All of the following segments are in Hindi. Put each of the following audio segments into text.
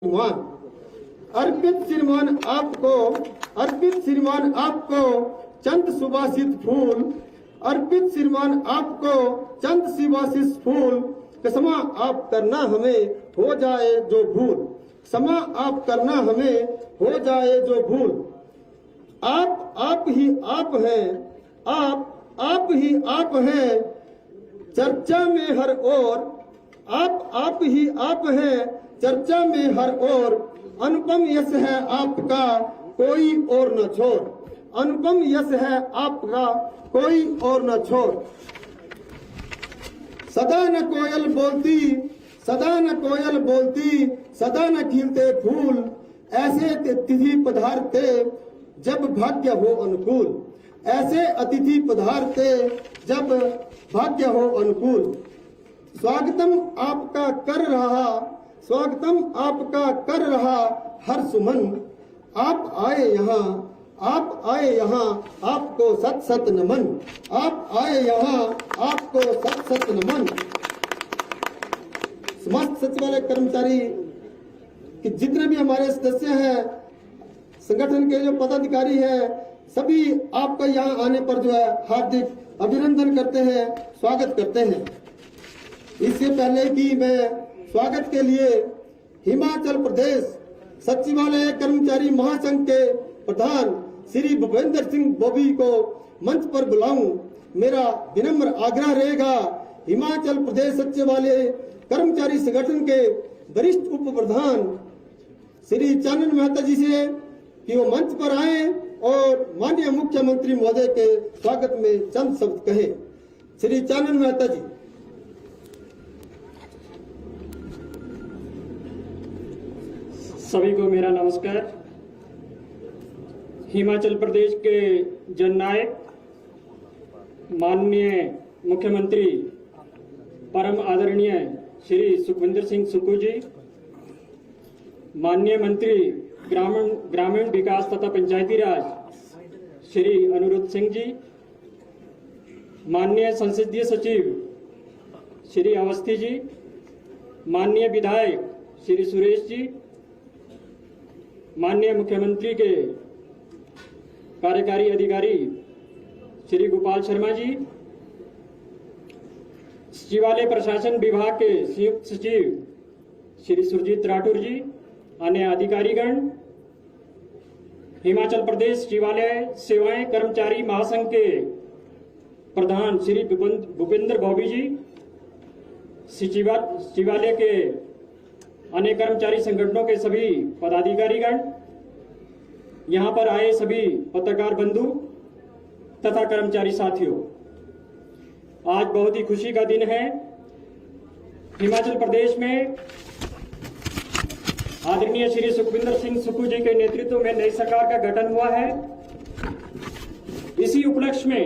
अर्पित श्रीमान आपको चंद सुवासित फूल, अर्पित श्रीमान आपको चंद सुवासित फूल। क्षमा आप करना हमें हो जाए जो भूल, क्षमा आप करना हमें हो जाए जो भूल। आप ही आप हैं, आप ही आप हैं चर्चा में हर ओर, आप ही आप हैं चर्चा में हर ओर। अनुपम यश है आपका कोई और न छोड़, अनुपम यश है आपका कोई और न छोड़। सदा न कोयल बोलती, सदा न कोयल बोलती, सदा न खिलते फूल। ऐसे तिथि पधारते जब भाग्य हो अनुकूल, ऐसे अतिथि पधारते जब भाग्य हो अनुकूल। स्वागतम आपका कर रहा, स्वागतम आपका कर रहा हर सुमन। आप आए यहाँ, आप आए यहाँ आपको सत सत नमन, आप आए यहाँ आपको सत सत नमन। समस्त सचिवालय कर्मचारी कि जितने भी हमारे सदस्य हैं, संगठन के जो पदाधिकारी हैं, सभी आपका यहाँ आने पर जो है हार्दिक अभिनंदन करते हैं, स्वागत करते हैं। इससे पहले कि मैं स्वागत के लिए हिमाचल प्रदेश सचिवालय कर्मचारी महासंघ के प्रधान श्री भूपेंद्र सिंह बॉबी को मंच पर बुलाऊं, मेरा विनम्र आग्रह रहेगा हिमाचल प्रदेश सचिवालय कर्मचारी संगठन के वरिष्ठ उप प्रधान श्री चानन मेहता जी से कि वो मंच पर आए और माननीय मुख्यमंत्री महोदय के स्वागत में चंद शब्द कहे। श्री चानन मेहता जी। सभी को मेरा नमस्कार। हिमाचल प्रदेश के जननायक माननीय मुख्यमंत्री परम आदरणीय श्री सुखविंदर सिंह सुक्खू जी, माननीय मंत्री ग्रामीण विकास तथा पंचायती राज श्री अनुरुद्ध सिंह जी, माननीय संसदीय सचिव श्री अवस्थी जी, माननीय विधायक श्री सुरेश जी, माननीय मुख्यमंत्री के कार्यकारी अधिकारी श्री गोपाल शर्मा जी, सचिवालय प्रशासन विभाग के संयुक्त सचिव श्री सुरजीत राठौर जी, अन्य अधिकारीगण, हिमाचल प्रदेश सचिवालय सेवाएं कर्मचारी महासंघ के प्रधान श्री भूपेंद्र बॉबी जी, सचिवालय के अन्य कर्मचारी संगठनों के सभी पदाधिकारीगण, यहाँ पर आए सभी पत्रकार बंधु तथा कर्मचारी साथियों, आज बहुत ही खुशी का दिन है। हिमाचल प्रदेश में आदरणीय श्री सुखविंदर सिंह सुक्खू जी के नेतृत्व में नई सरकार का गठन हुआ है। इसी उपलक्ष्य में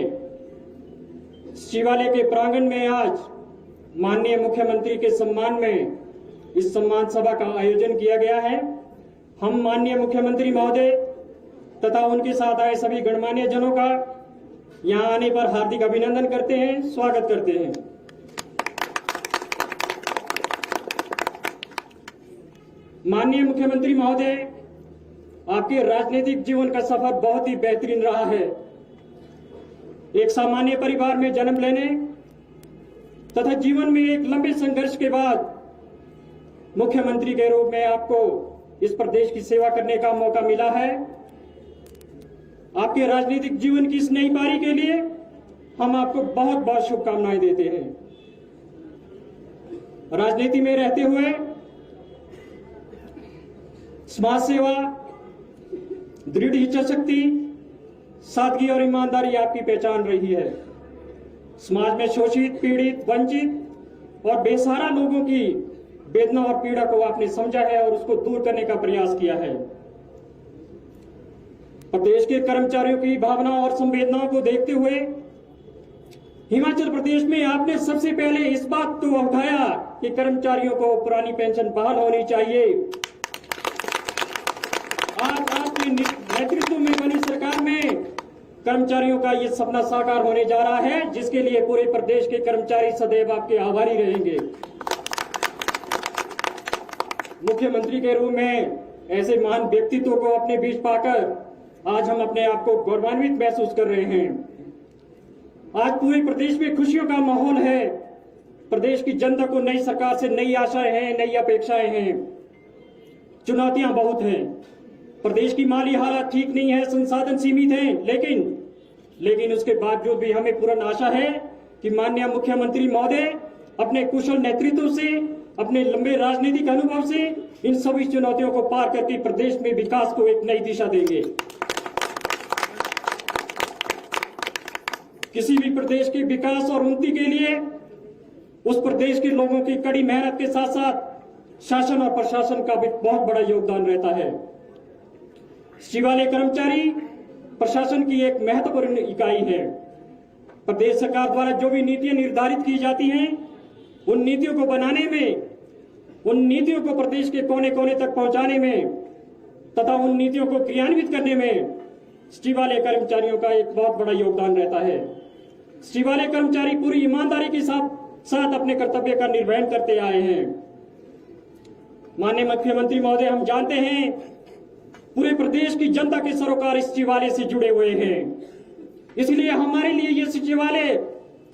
सचिवालय के प्रांगण में आज माननीय मुख्यमंत्री के सम्मान में इस सम्मान सभा का आयोजन किया गया है। हम माननीय मुख्यमंत्री महोदय तथा उनके साथ आए सभी गणमान्य जनों का यहां आने पर हार्दिक अभिनंदन करते हैं, स्वागत करते हैं। माननीय मुख्यमंत्री महोदय, आपके राजनीतिक जीवन का सफर बहुत ही बेहतरीन रहा है। एक सामान्य परिवार में जन्म लेने तथा जीवन में एक लंबे संघर्ष के बाद मुख्यमंत्री के रूप में आपको इस प्रदेश की सेवा करने का मौका मिला है। आपके राजनीतिक जीवन की इस नई पारी के लिए हम आपको बहुत बहुत शुभकामनाएं देते हैं। राजनीति में रहते हुए समाज सेवा, दृढ़ इच्छा शक्ति, सादगी और ईमानदारी आपकी पहचान रही है। समाज में शोषित, पीड़ित, वंचित और बेसहारा लोगों की वेदना और पीड़ा को आपने समझा है और उसको दूर करने का प्रयास किया है। प्रदेश के कर्मचारियों की भावना और संवेदनाओं को देखते हुए हिमाचल प्रदेश में आपने सबसे पहले इस बात को उठाया कि कर्मचारियों को पुरानी पेंशन बहाल होनी चाहिए। आज आपके नेतृत्व में बनी सरकार में कर्मचारियों का ये सपना साकार होने जा रहा है, जिसके लिए पूरे प्रदेश के कर्मचारी सदैव आपके आभारी रहेंगे। मुख्यमंत्री के रूप में ऐसे महान व्यक्तित्व को अपने बीच पाकर आज हम अपने आप को गौरवान्वित महसूस कर रहे हैं। आज पूरे प्रदेश में खुशियों का माहौल है। प्रदेश की जनता को नई सरकार से नई आशाएं हैं, नई अपेक्षाएं हैं। चुनौतियां बहुत हैं। प्रदेश की माली हालत ठीक नहीं है, संसाधन सीमित हैं, लेकिन उसके बावजूद भी हमें पूर्ण आशा है कि माननीय मुख्यमंत्री महोदय अपने कुशल नेतृत्व से, अपने लंबे राजनीतिक अनुभव से इन सभी चुनौतियों को पार करके प्रदेश में विकास को एक नई दिशा देंगे। किसी भी प्रदेश के विकास और उन्नति के लिए उस प्रदेश के लोगों की कड़ी मेहनत के साथ साथ शासन और प्रशासन का भी बहुत बड़ा योगदान रहता है। सचिवालय कर्मचारी प्रशासन की एक महत्वपूर्ण इकाई है। प्रदेश सरकार द्वारा जो भी नीतियां निर्धारित की जाती हैं, उन नीतियों को बनाने में, उन नीतियों को प्रदेश के कोने कोने तक पहुंचाने में तथा उन नीतियों को क्रियान्वित करने में सचिवालय कर्मचारियों का एक बहुत बड़ा योगदान रहता है। सचिवालय कर्मचारी पूरी ईमानदारी के साथ अपने कर्तव्य का निर्वहन करते आए हैं। माननीय मुख्यमंत्री महोदय, हम जानते हैं पूरे प्रदेश की जनता के सरोकार इस सचिवालय से जुड़े हुए हैं। इसलिए हमारे लिए यह सचिवालय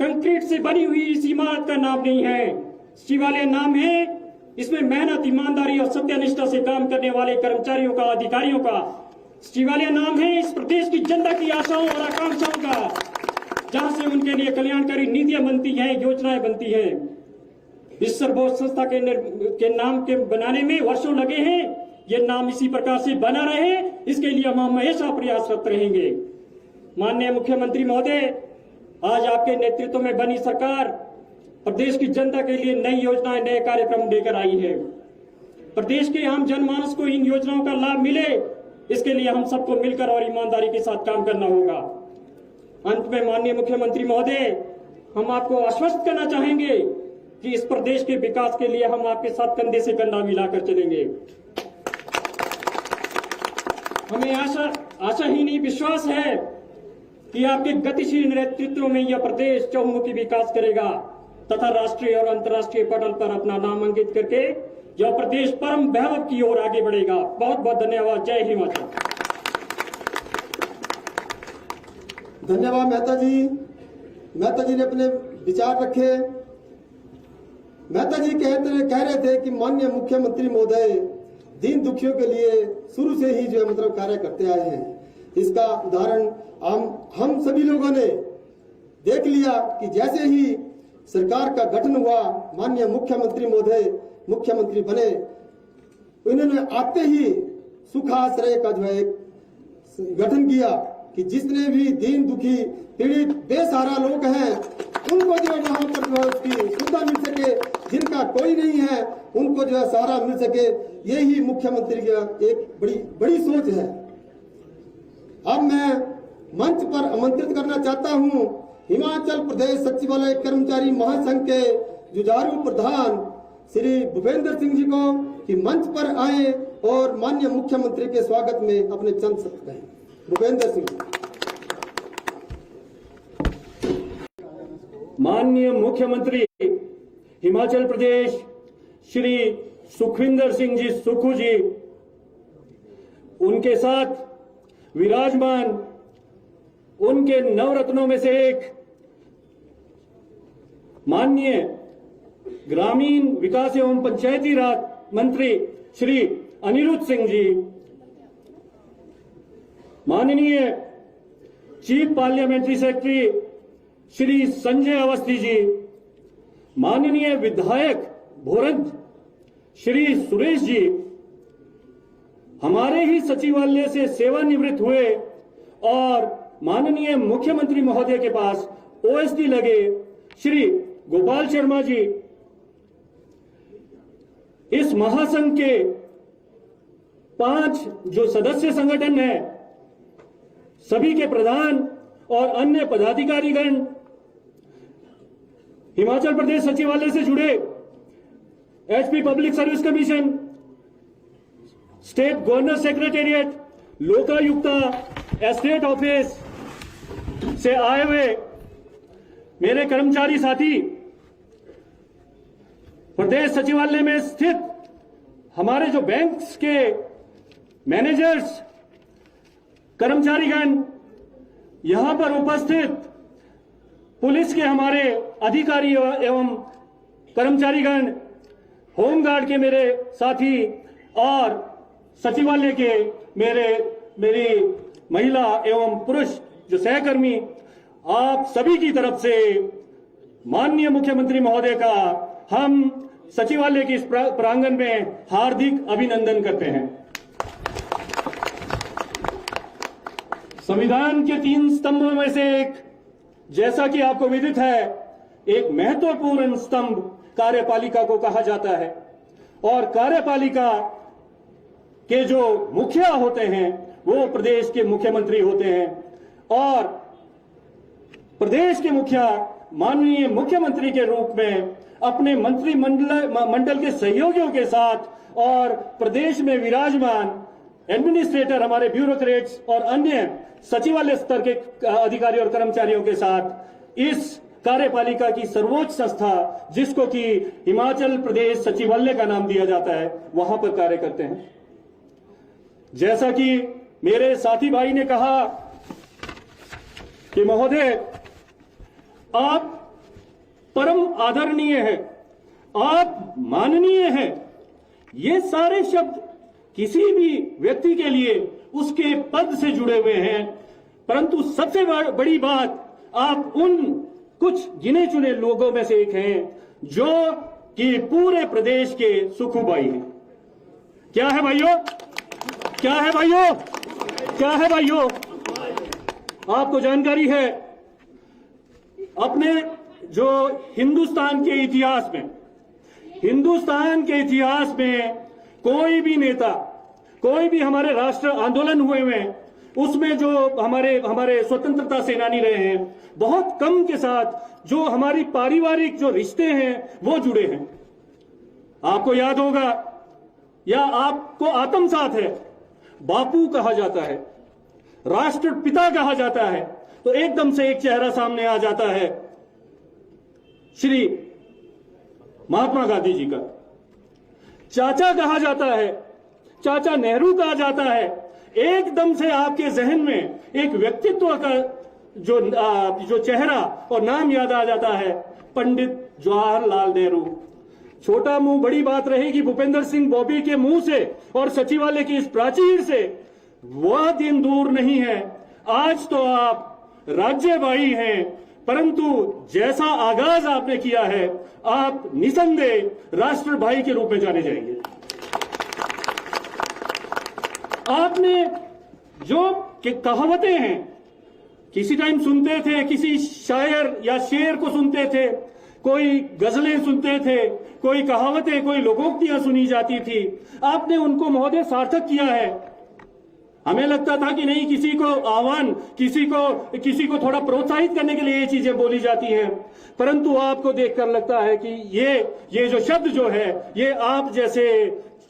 कंक्रीट से बनी हुई इस इमारत का नाम नहीं है। सचिवालय नाम है, इसमें मेहनत, ईमानदारी और सत्यनिष्ठा से काम करने वाले कर्मचारियों का, अधिकारियों का सचिवालय नाम है। इस प्रदेश की जनता की आशाओं और आकांक्षाओं का, जहां से उनके लिए कल्याणकारी नीतियां बनती हैं, योजनाएं बनती हैं। इस सर्वोच्च संस्था के नाम के बनाने में वर्षों लगे हैं। ये नाम इसी प्रकार से बना रहे, इसके लिए हम हमेशा प्रयासरत रहेंगे। माननीय मुख्यमंत्री महोदय, आज आपके नेतृत्व में बनी सरकार प्रदेश की जनता के लिए नई योजनाएं, नए कार्यक्रम लेकर आई है। प्रदेश के आम जनमानस को इन योजनाओं का लाभ मिले, इसके लिए हम सबको मिलकर और ईमानदारी के साथ काम करना होगा। अंत में माननीय मुख्यमंत्री महोदय, हम आपको आश्वस्त करना चाहेंगे कि इस प्रदेश के विकास के लिए हम आपके साथ कंधे से कंधा मिलाकर चलेंगे। हमें आशा ही नहीं, विश्वास है कि आपके गतिशील नेतृत्व में यह प्रदेश चहुमुखी विकास करेगा तथा राष्ट्रीय और अंतर्राष्ट्रीय पटल पर अपना नाम अंकित करके यह प्रदेश परम वैभव की ओर आगे बढ़ेगा। बहुत बहुत धन्यवाद। जय हिमाचल। धन्यवाद मेहता जी। मेहता जी ने अपने विचार रखे। मेहता जी कह रहे थे कि माननीय मुख्यमंत्री महोदय दीन दुखियों के लिए शुरू से ही जो है मतलब कार्य करते आए हैं। इसका उदाहरण हम सभी लोगों ने देख लिया कि जैसे ही सरकार का गठन हुआ, माननीय मुख्यमंत्री महोदय मुख्यमंत्री बने, उन्होंने आते ही सुखाश्रय का जो है एक गठन किया कि जितने भी दीन दुखी पीड़ित बेसहारा लोग हैं उनको जो है वहां पर जो है उसकी सुविधा मिल सके, जिनका कोई नहीं है उनको जो है सहारा मिल सके। यही मुख्यमंत्री का एक बड़ी सोच है। अब मैं मंच पर आमंत्रित करना चाहता हूं हिमाचल प्रदेश सचिवालय कर्मचारी महासंघ के जुझारू प्रधान श्री भूपेंद्र सिंह जी को कि मंच पर आए और माननीय मुख्यमंत्री के स्वागत में अपने चंद शब्द कहें। भूपेंद्र सिंह। माननीय मुख्यमंत्री हिमाचल प्रदेश श्री सुखविंदर सिंह जी सुक्खू जी, उनके साथ विराजमान उनके नवरत्नों में से एक माननीय ग्रामीण विकास एवं पंचायती राज मंत्री श्री अनिरुद्ध सिंह जी, माननीय chief parliamentary secretary Shri Sanjay Awasthi ji, माननीय विधायक भोरंज श्री सुरेश जी, हमारे ही सचिवालय से सेवानिवृत्त हुए और माननीय मुख्यमंत्री महोदय के पास ओएसडी लगे श्री गोपाल शर्मा जी, इस महासंघ के 5 जो सदस्य संगठन है, सभी के प्रधान और अन्य पदाधिकारीगण, हिमाचल प्रदेश सचिवालय से जुड़े HP public service commission, state governor secretariat, Lokayukta, estate office से आए हुए मेरे कर्मचारी साथी, प्रदेश सचिवालय में स्थित हमारे जो बैंक्स के मैनेजर्स, कर्मचारीगण, यहां पर उपस्थित पुलिस के हमारे अधिकारी एवं कर्मचारीगण, होमगार्ड के मेरे साथी और सचिवालय के मेरी महिला एवं पुरुष जो सहकर्मी, आप सभी की तरफ से माननीय मुख्यमंत्री महोदय का हम सचिवालय के इस प्रांगण में हार्दिक अभिनंदन करते हैं। संविधान के 3 स्तंभों में से एक, जैसा कि आपको विदित है, एक महत्वपूर्ण स्तंभ कार्यपालिका को कहा जाता है और कार्यपालिका के जो मुखिया होते हैं वो प्रदेश के मुख्यमंत्री होते हैं और प्रदेश के मुखिया माननीय मुख्यमंत्री के रूप में अपने मंत्रिमंडल के सहयोगियों के साथ और प्रदेश में विराजमान एडमिनिस्ट्रेटर, हमारे ब्यूरोक्रेट्स और अन्य सचिवालय स्तर के अधिकारी और कर्मचारियों के साथ इस कार्यपालिका की सर्वोच्च संस्था, जिसको कि हिमाचल प्रदेश सचिवालय का नाम दिया जाता है, वहां पर कार्य करते हैं। जैसा कि मेरे साथी भाई ने कहा कि महोदय, आप परम आदरणीय है, आप माननीय है, ये सारे शब्द किसी भी व्यक्ति के लिए उसके पद से जुड़े हुए हैं, परंतु सबसे बड़ी बात, आप उन कुछ गिने चुने लोगों में से एक हैं जो कि पूरे प्रदेश के सुखुबाई हैं। क्या है भाइयों? क्या है भाइयों? क्या है भाइयों? आपको जानकारी है, अपने जो हिंदुस्तान के इतिहास में कोई भी नेता, कोई भी हमारे राष्ट्र आंदोलन हुए हैं, उसमें जो हमारे स्वतंत्रता सेनानी रहे हैं, बहुत कम के साथ जो हमारी पारिवारिक जो रिश्ते हैं वो जुड़े हैं। आपको याद होगा या आपको आत्मसात है, बापू कहा जाता है, राष्ट्रपिता कहा जाता है, तो एकदम से एक चेहरा सामने आ जाता है श्री महात्मा गांधी जी का। चाचा कहा जाता है, चाचा नेहरू कहा जाता है, एकदम से आपके जहन में एक व्यक्तित्व का जो चेहरा और नाम याद आ जाता है, पंडित जवाहरलाल नेहरू। छोटा मुंह बड़ी बात रहेगी भूपेंद्र सिंह बॉबी के मुंह से और सचिवालय की इस प्राचीर से, वह दिन दूर नहीं है। आज तो आप राज्यभाई हैं, परंतु जैसा आगाज आपने किया है, आप निसंदेह राष्ट्रभाई के रूप में जाने जाएंगे। आपने जो कहावतें हैं, किसी टाइम सुनते थे, किसी शायर या शेर को सुनते थे, कोई गजलें सुनते थे, कोई कहावतें, कोई लोकोक्तियां सुनी जाती थी, आपने उनको महोदय सार्थक किया है। हमें लगता था कि नहीं, किसी को आह्वान, किसी को थोड़ा प्रोत्साहित करने के लिए ये चीजें बोली जाती हैं, परंतु आपको देखकर लगता है कि ये जो शब्द जो है, ये आप जैसे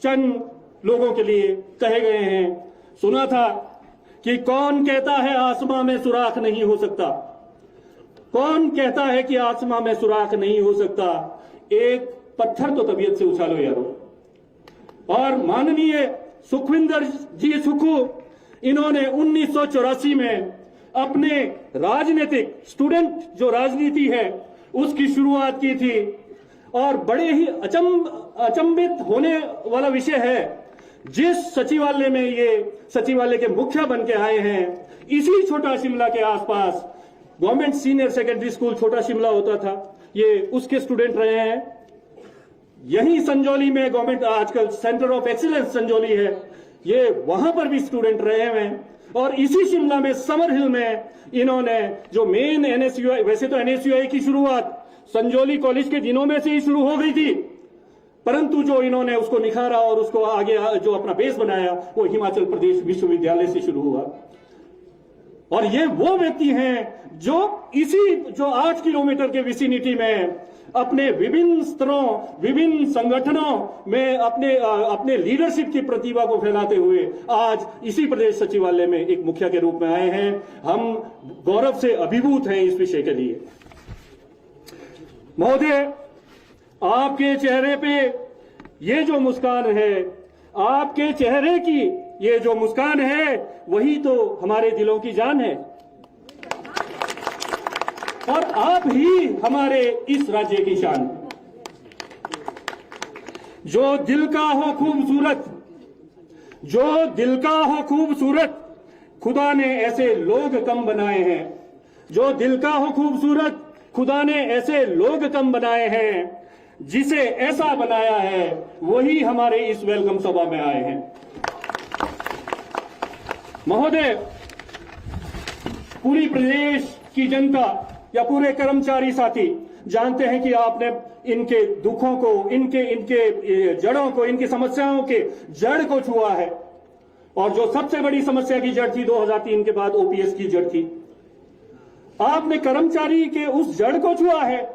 चंद लोगों के लिए कहे गए हैं। सुना था कि कौन कहता है आसमां में सुराख नहीं हो सकता, कौन कहता है कि आसमां में सुराख नहीं हो सकता, एक पत्थर तो तबीयत से उछालो यारो। और माननीय सुखविंदर जी सुखू, इन्होंने 1984 में अपने राजनीतिक स्टूडेंट जो राजनीति है उसकी शुरुआत की थी, और बड़े ही अचंभित होने वाला विषय है, जिस सचिवालय में ये सचिवालय के मुखिया बन के आए हैं, इसी छोटा शिमला के आसपास गवर्नमेंट सीनियर सेकेंडरी स्कूल छोटा शिमला होता था, ये उसके स्टूडेंट रहे हैं। यही संजौली में गवर्नमेंट आजकल सेंटर ऑफ एक्सीलेंस संजौली है, ये वहां पर भी स्टूडेंट रहे हैं। और इसी शिमला में समर हिल में इन्होंने जो मेन एनएसयूआई, वैसे तो एनएसयूआई की शुरुआत संजौली कॉलेज के दिनों में से ही शुरू हो गई थी, परंतु जो इन्होंने उसको निखारा और उसको आगे जो अपना बेस बनाया वो हिमाचल प्रदेश विश्वविद्यालय से शुरू हुआ। और ये वो व्यक्ति हैं जो इसी जो 8 किलोमीटर के विसिनिटी में अपने विभिन्न स्तरों, विभिन्न संगठनों में अपने लीडरशिप की प्रतिभा को फैलाते हुए आज इसी प्रदेश सचिवालय में एक मुखिया के रूप में आए हैं। हम गौरव से अभिभूत हैं इस विषय के लिए। महोदय, आपके चेहरे पे ये जो मुस्कान है, आपके चेहरे की ये जो मुस्कान है, वही तो हमारे दिलों की जान है। और आप ही हमारे इस राज्य की शान। जो दिल का हो खूबसूरत, जो दिल का हो खूबसूरत, खुदा ने ऐसे लोग कम बनाए हैं। जो दिल का हो खूबसूरत, खुदा ने ऐसे लोग कम बनाए हैं। जिसे ऐसा बनाया है वही हमारे इस वेलकम सभा में आए हैं। महोदय, पूरी प्रदेश की जनता या पूरे कर्मचारी साथी जानते हैं कि आपने इनके दुखों को, इनके जड़ों को, इनकी समस्याओं के जड़ को छुआ है। और जो सबसे बड़ी समस्या की जड़ थी 2003 के बाद ओपीएस की जड़ थी, आपने कर्मचारी के उस जड़ को छुआ है।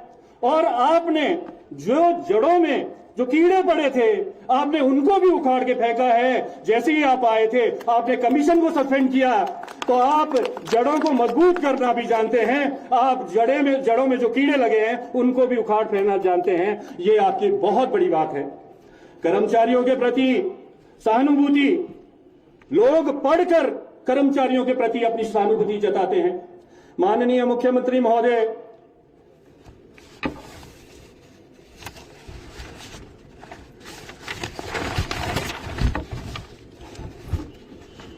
और आपने जो जड़ों में जो कीड़े पड़े थे, आपने उनको भी उखाड़ के फेंका है। जैसे ही आप आए थे, आपने कमीशन को सस्पेंड किया, तो आप जड़ों को मजबूत करना भी जानते हैं। आप जड़ों में जो कीड़े लगे हैं उनको भी उखाड़ फेंकना जानते हैं। ये आपकी बहुत बड़ी बात है। कर्मचारियों के प्रति सहानुभूति, लोग पढ़कर कर्मचारियों के प्रति अपनी सहानुभूति जताते हैं। माननीय मुख्यमंत्री महोदय,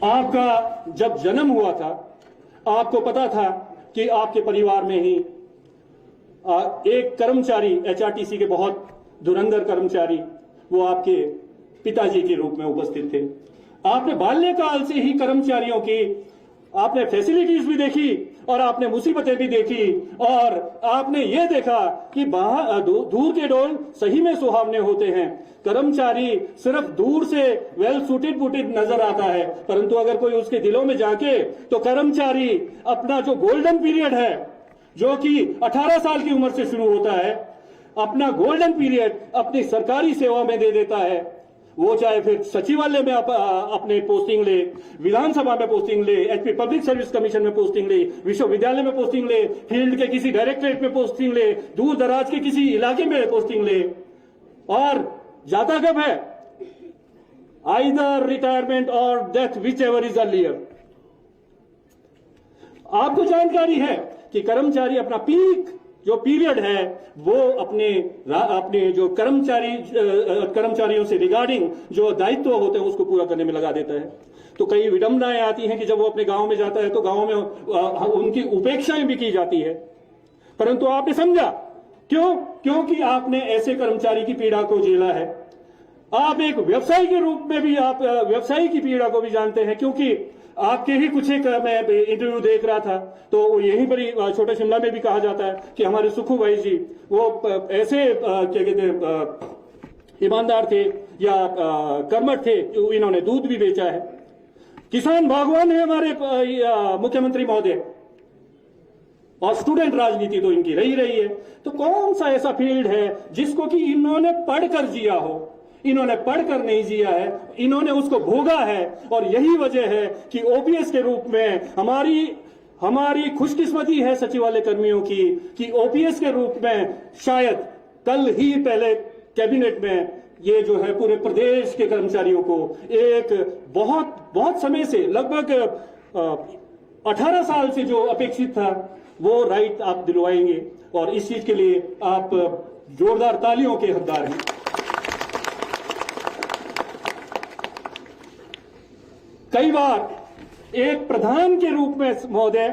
आपका जब जन्म हुआ था, आपको पता था कि आपके परिवार में ही एक कर्मचारी, एचआरटीसी के बहुत धुरंधर कर्मचारी, वो आपके पिताजी के रूप में उपस्थित थे। आपने बाल्यकाल से ही कर्मचारियों की आपने फैसिलिटीज भी देखी और आपने मुसीबतें भी देखी। और आपने ये देखा कि दूर के डोल सही में सुहावने होते हैं। कर्मचारी सिर्फ दूर से वेल सूटेड बूटेड नजर आता है, परंतु अगर कोई उसके दिलों में जाके, तो कर्मचारी अपना जो गोल्डन पीरियड है, जो कि 18 साल की उम्र से शुरू होता है, अपना गोल्डन पीरियड अपनी सरकारी सेवा में दे देता है। वो चाहे फिर सचिवालय में अपने पोस्टिंग ले, विधानसभा में पोस्टिंग ले, एचपी पब्लिक सर्विस कमीशन में पोस्टिंग ले, विश्वविद्यालय में पोस्टिंग ले, फील्ड के किसी डायरेक्टरेट में पोस्टिंग ले, दूर दराज के किसी इलाके में पोस्टिंग ले। और जाता कब है? आइदर रिटायरमेंट और death, which ever is earlier. आपको जानकारी है कि कर्मचारी अपना पीक जो पीरियड है, वो अपने जो कर्मचारियों से रिगार्डिंग जो दायित्व होते हैं उसको पूरा करने में लगा देता है। तो कई विडंबनाएं आती हैं कि जब वो अपने गांव में जाता है तो गांव में उनकी उपेक्षाएं भी की जाती है। परंतु आपने समझा क्यों? क्योंकि आपने ऐसे कर्मचारी की पीड़ा को झेला है। आप एक व्यवसायी के रूप में भी आप व्यवसायी की पीड़ा को भी जानते हैं, क्योंकि आपके ही कुछ एक मैं इंटरव्यू देख रहा था, तो यहीं पर छोटे शिमला में भी कहा जाता है कि हमारे सुखू भाई जी वो ऐसे क्या कहते हैं ईमानदार थे या कर्मठ थे, इन्होंने दूध भी बेचा है। किसान भगवान है हमारे मुख्यमंत्री महोदय, और स्टूडेंट राजनीति तो इनकी रही है। तो कौन सा ऐसा फील्ड है जिसको कि इन्होंने पढ़कर जिया हो? इन्होंने पढ़कर नहीं जिया है, इन्होंने उसको भोगा है। और यही वजह है कि ओपीएस के रूप में हमारी खुशकिस्मती है सचिवालय कर्मियों की कि ओपीएस के रूप में शायद कल ही पहले कैबिनेट में ये जो है पूरे प्रदेश के कर्मचारियों को एक बहुत समय से, लगभग 18 साल से जो अपेक्षित था, वो राइट आप दिलवाएंगे। और इस चीज के लिए आप जोरदार तालियों के हकदार हैं। कई बार एक प्रधान के रूप में महोदय,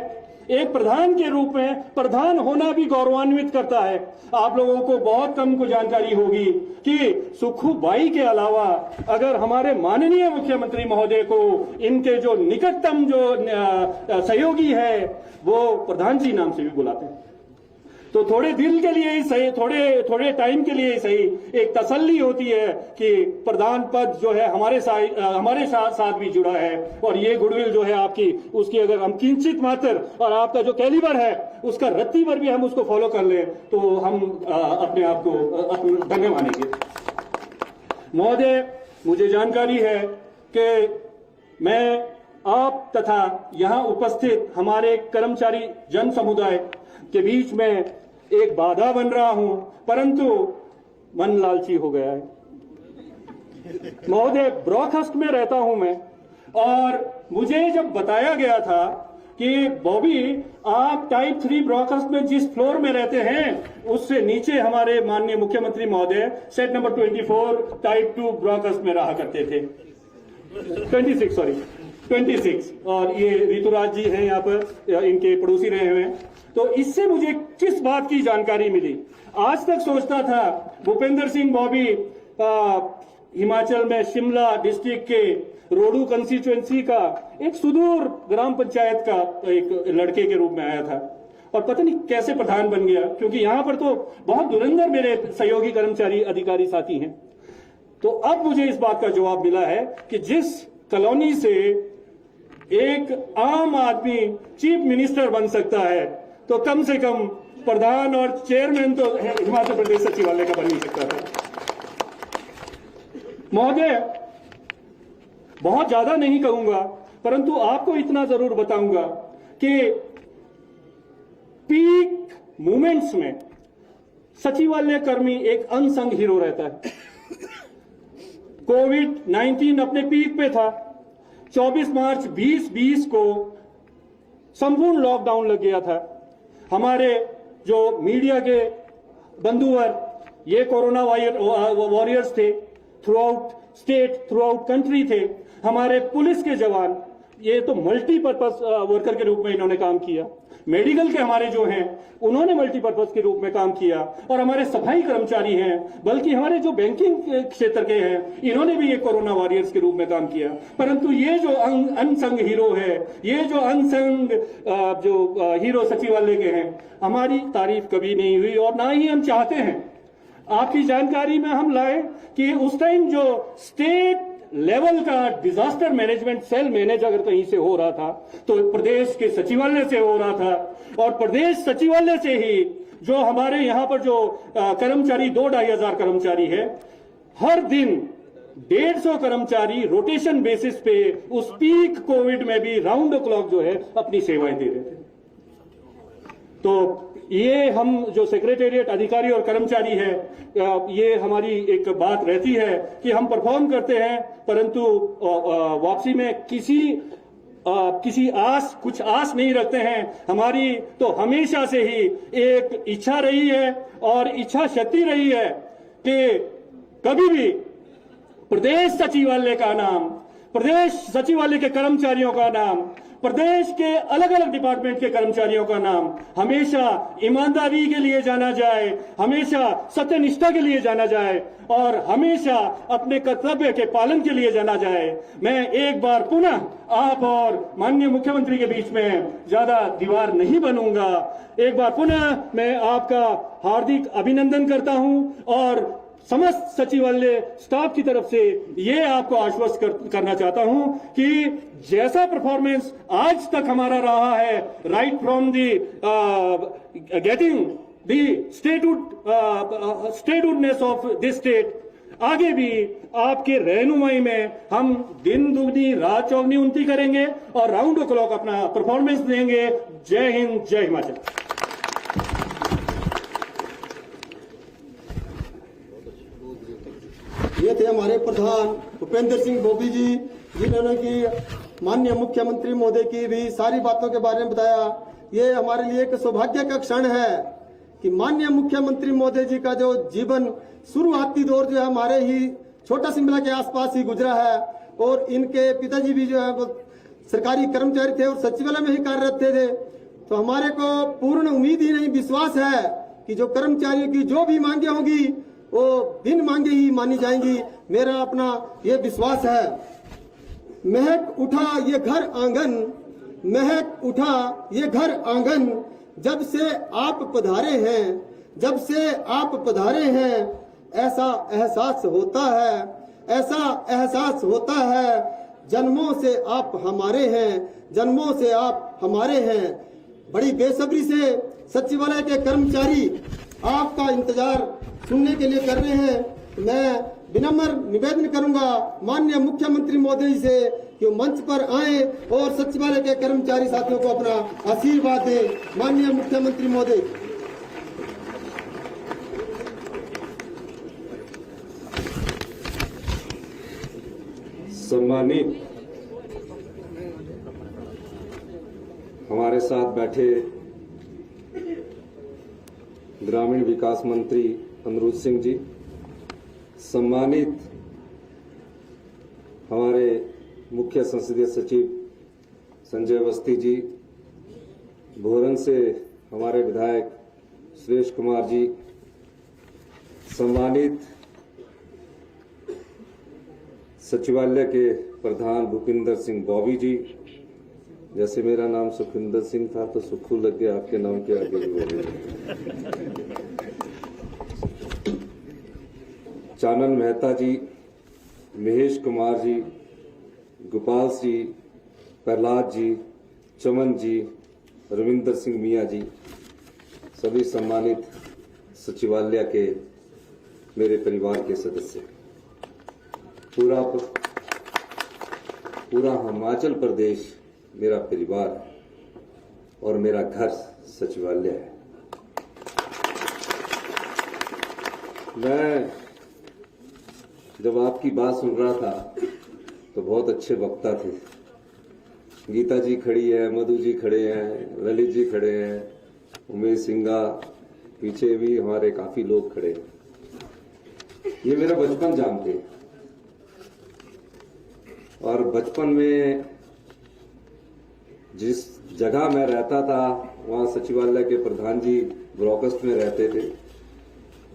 एक प्रधान के रूप में प्रधान होना भी गौरवान्वित करता है। आप लोगों को बहुत कम को जानकारी होगी कि सुखू बाई के अलावा अगर हमारे माननीय मुख्यमंत्री महोदय को इनके जो निकटतम जो सहयोगी है वो प्रधान जी नाम से भी बुलाते हैं। तो थोड़े दिल के लिए ही सही, थोड़े टाइम के लिए ही सही, एक तसल्ली होती है कि प्रधान पद जो है हमारे साथ भी जुड़ा है। और ये गुडविल जो है आपकी, उसकी अगर हम किंचित मात्र और आपका जो कैलिबर है उसका रत्ती भर भी हम उसको फॉलो कर लें तो हम अपने आप को धन्य मानेंगे। महोदय, मुझे जानकारी है कि मैं आप तथा यहां उपस्थित हमारे कर्मचारी जन समुदाय के बीच में एक बाधा बन रहा हूं, परंतु मन लालची हो गया है। महोदय ब्रॉकहस्ट में रहता हूं मैं, और मुझे जब बताया गया था कि बॉबी आप टाइप 3 ब्रॉकहस्ट में जिस फ्लोर में रहते हैं उससे नीचे हमारे माननीय मुख्यमंत्री महोदय सेट नंबर 24 टाइप 2 ब्रॉकहस्ट में रहा करते थे। 26 और ये ऋतुराज जी हैं यहाँ पर, इनके पड़ोसी रहे हुए हैं। तो इससे मुझे किस बात की जानकारी मिली? आज तक सोचता था भूपेंद्र सिंह बॉबी हिमाचल में शिमला डिस्ट्रिक्ट के रोडू कंस्टिट्यूएंसी का एक सुदूर ग्राम पंचायत का एक लड़के के रूप में आया था, और पता नहीं कैसे प्रधान बन गया, क्योंकि यहां पर तो बहुत धुरंधर मेरे सहयोगी कर्मचारी अधिकारी साथी हैं। तो अब मुझे इस बात का जवाब मिला है कि जिस कॉलोनी से एक आम आदमी चीफ मिनिस्टर बन सकता है, तो कम से कम प्रधान और चेयरमैन तो हिमाचल प्रदेश सचिवालय का बन नहीं सकता था। महोदय, बहुत ज्यादा नहीं कहूंगा, परंतु आपको इतना जरूर बताऊंगा कि पीक मोमेंट्स में सचिवालय कर्मी एक अनसंग हीरो रहता है। कोविड-19 अपने पीक पे था। 24 मार्च 2020 को संपूर्ण लॉकडाउन लग गया था। हमारे जो मीडिया के बंधुवर, ये कोरोना वॉरियर्स थे, through out state, through out country थे। हमारे पुलिस के जवान, ये तो मल्टीपर्पज वर्कर के रूप में इन्होंने काम किया। मेडिकल के हमारे जो हैं उन्होंने मल्टीपर्पज के रूप में काम किया, और हमारे सफाई कर्मचारी हैं, बल्कि हमारे जो बैंकिंग क्षेत्र के हैं, इन्होंने भी ये कोरोना वॉरियर्स के रूप में काम किया। परंतु ये जो अनसंग हीरो है, ये जो अनसंग जो हीरो सचिवालय के हैं, हमारी तारीफ कभी नहीं हुई और ना ही हम चाहते हैं। आपकी जानकारी में हम लाए कि उस टाइम जो स्टेट लेवल का डिजास्टर मैनेजमेंट सेल मैनेज अगर कहीं से हो रहा था तो प्रदेश के सचिवालय से हो रहा था, और प्रदेश सचिवालय से ही जो हमारे यहां पर जो कर्मचारी 2-2.5 हजार कर्मचारी है, हर दिन 150 कर्मचारी रोटेशन बेसिस पे उस पीक कोविड में भी राउंड द क्लॉक जो है अपनी सेवाएं दे रहे थे। तो ये हम जो सेक्रेटेरिएट अधिकारी और कर्मचारी है, ये हमारी एक बात रहती है कि हम परफॉर्म करते हैं, परंतु वापसी में किसी कुछ आस नहीं रखते हैं। हमारी तो हमेशा से ही एक इच्छा रही है और इच्छा शक्ति रही है कि कभी भी प्रदेश सचिवालय का नाम, प्रदेश सचिवालय के कर्मचारियों का नाम, प्रदेश के अलग अलग डिपार्टमेंट के कर्मचारियों का नाम हमेशा ईमानदारी के लिए जाना जाए, हमेशा सत्यनिष्ठा के लिए जाना जाए, और हमेशा अपने कर्तव्य के पालन के लिए जाना जाए। मैं एक बार पुनः आप और माननीय मुख्यमंत्री के बीच में ज्यादा दीवार नहीं बनूंगा। एक बार पुनः मैं आपका हार्दिक अभिनंदन करता हूं, और समस्त सचिवालय स्टाफ की तरफ से ये आपको आश्वस्त करना चाहता हूं कि जैसा परफॉर्मेंस आज तक हमारा रहा है, right from the getting the statehoodness of this state, आगे भी आपके रहनुमाई में हम दिन दुगनी रात चौगनी उन्नति करेंगे और राउंड द क्लॉक अपना परफॉर्मेंस देंगे। जय हिंद, जय हिमाचल। ये थे हमारे प्रधान भूपेंद्र सिंह बॉबी जी, जिन्होंने की माननीय मुख्यमंत्री महोदय की भी सारी बातों के बारे में बताया। ये हमारे लिए एक सौभाग्य का क्षण है कि माननीय मुख्यमंत्री महोदय जी का जो जीवन शुरुआती दौर जो है हमारे ही छोटा शिमला के आसपास ही गुजरा है, और इनके पिताजी भी जो है वो सरकारी कर्मचारी थे और सचिवालय में ही कार्यरत थे। तो हमारे को पूर्ण उम्मीद ही नहीं, विश्वास है कि जो कर्मचारियों की जो भी मांगे होंगी वो बिन मांगे ही मानी जाएंगी। मेरा अपना ये विश्वास है। महक उठा ये घर आंगन, महक उठा ये घर आंगन, जब से आप पधारे हैं, जब से आप पधारे हैं, ऐसा एहसास होता है, ऐसा एहसास होता है, जन्मों से आप हमारे हैं, जन्मों से आप हमारे हैं। बड़ी बेसब्री से सचिवालय के कर्मचारी आपका इंतजार सुनने के लिए कर रहे हैं। मैं विनम्र निवेदन करूंगा माननीय मुख्यमंत्री महोदय से कि मंच पर आए और सचिवालय के कर्मचारी साथियों को अपना आशीर्वाद दें। माननीय मुख्यमंत्री महोदय। सम्मानित हमारे साथ बैठे ग्रामीण विकास मंत्री अमरूद सिंह जी, सम्मानित हमारे मुख्य संसदीय सचिव संजय अवस्थी जी, भोरन से हमारे विधायक सुरेश कुमार जी, सम्मानित सचिवालय के प्रधान भूपिंदर सिंह बॉबी जी, जैसे मेरा नाम सुखविंदर सिंह था तो सुखू लग गया, आपके नाम के आगे भी बोले। चानन मेहता जी, महेश कुमार जी, गोपाल जी, प्रहलाद जी, चमन जी, रविंदर सिंह मिया जी, सभी सम्मानित सचिवालय के मेरे परिवार के सदस्य, पूरा हिमाचल प्रदेश मेरा परिवार है और मेरा घर सचिवालय है। मैं जब आपकी बात सुन रहा था तो बहुत अच्छे वक्ता थे। गीता जी खड़ी है, मधु जी खड़े हैं, ललित जी खड़े हैं, उमेश सिंघा, पीछे भी हमारे काफी लोग खड़े हैं। ये मेरा बचपन जानते हैं और बचपन में जिस जगह मैं रहता था वहां सचिवालय के प्रधान जी ब्रॉकस्ट में रहते थे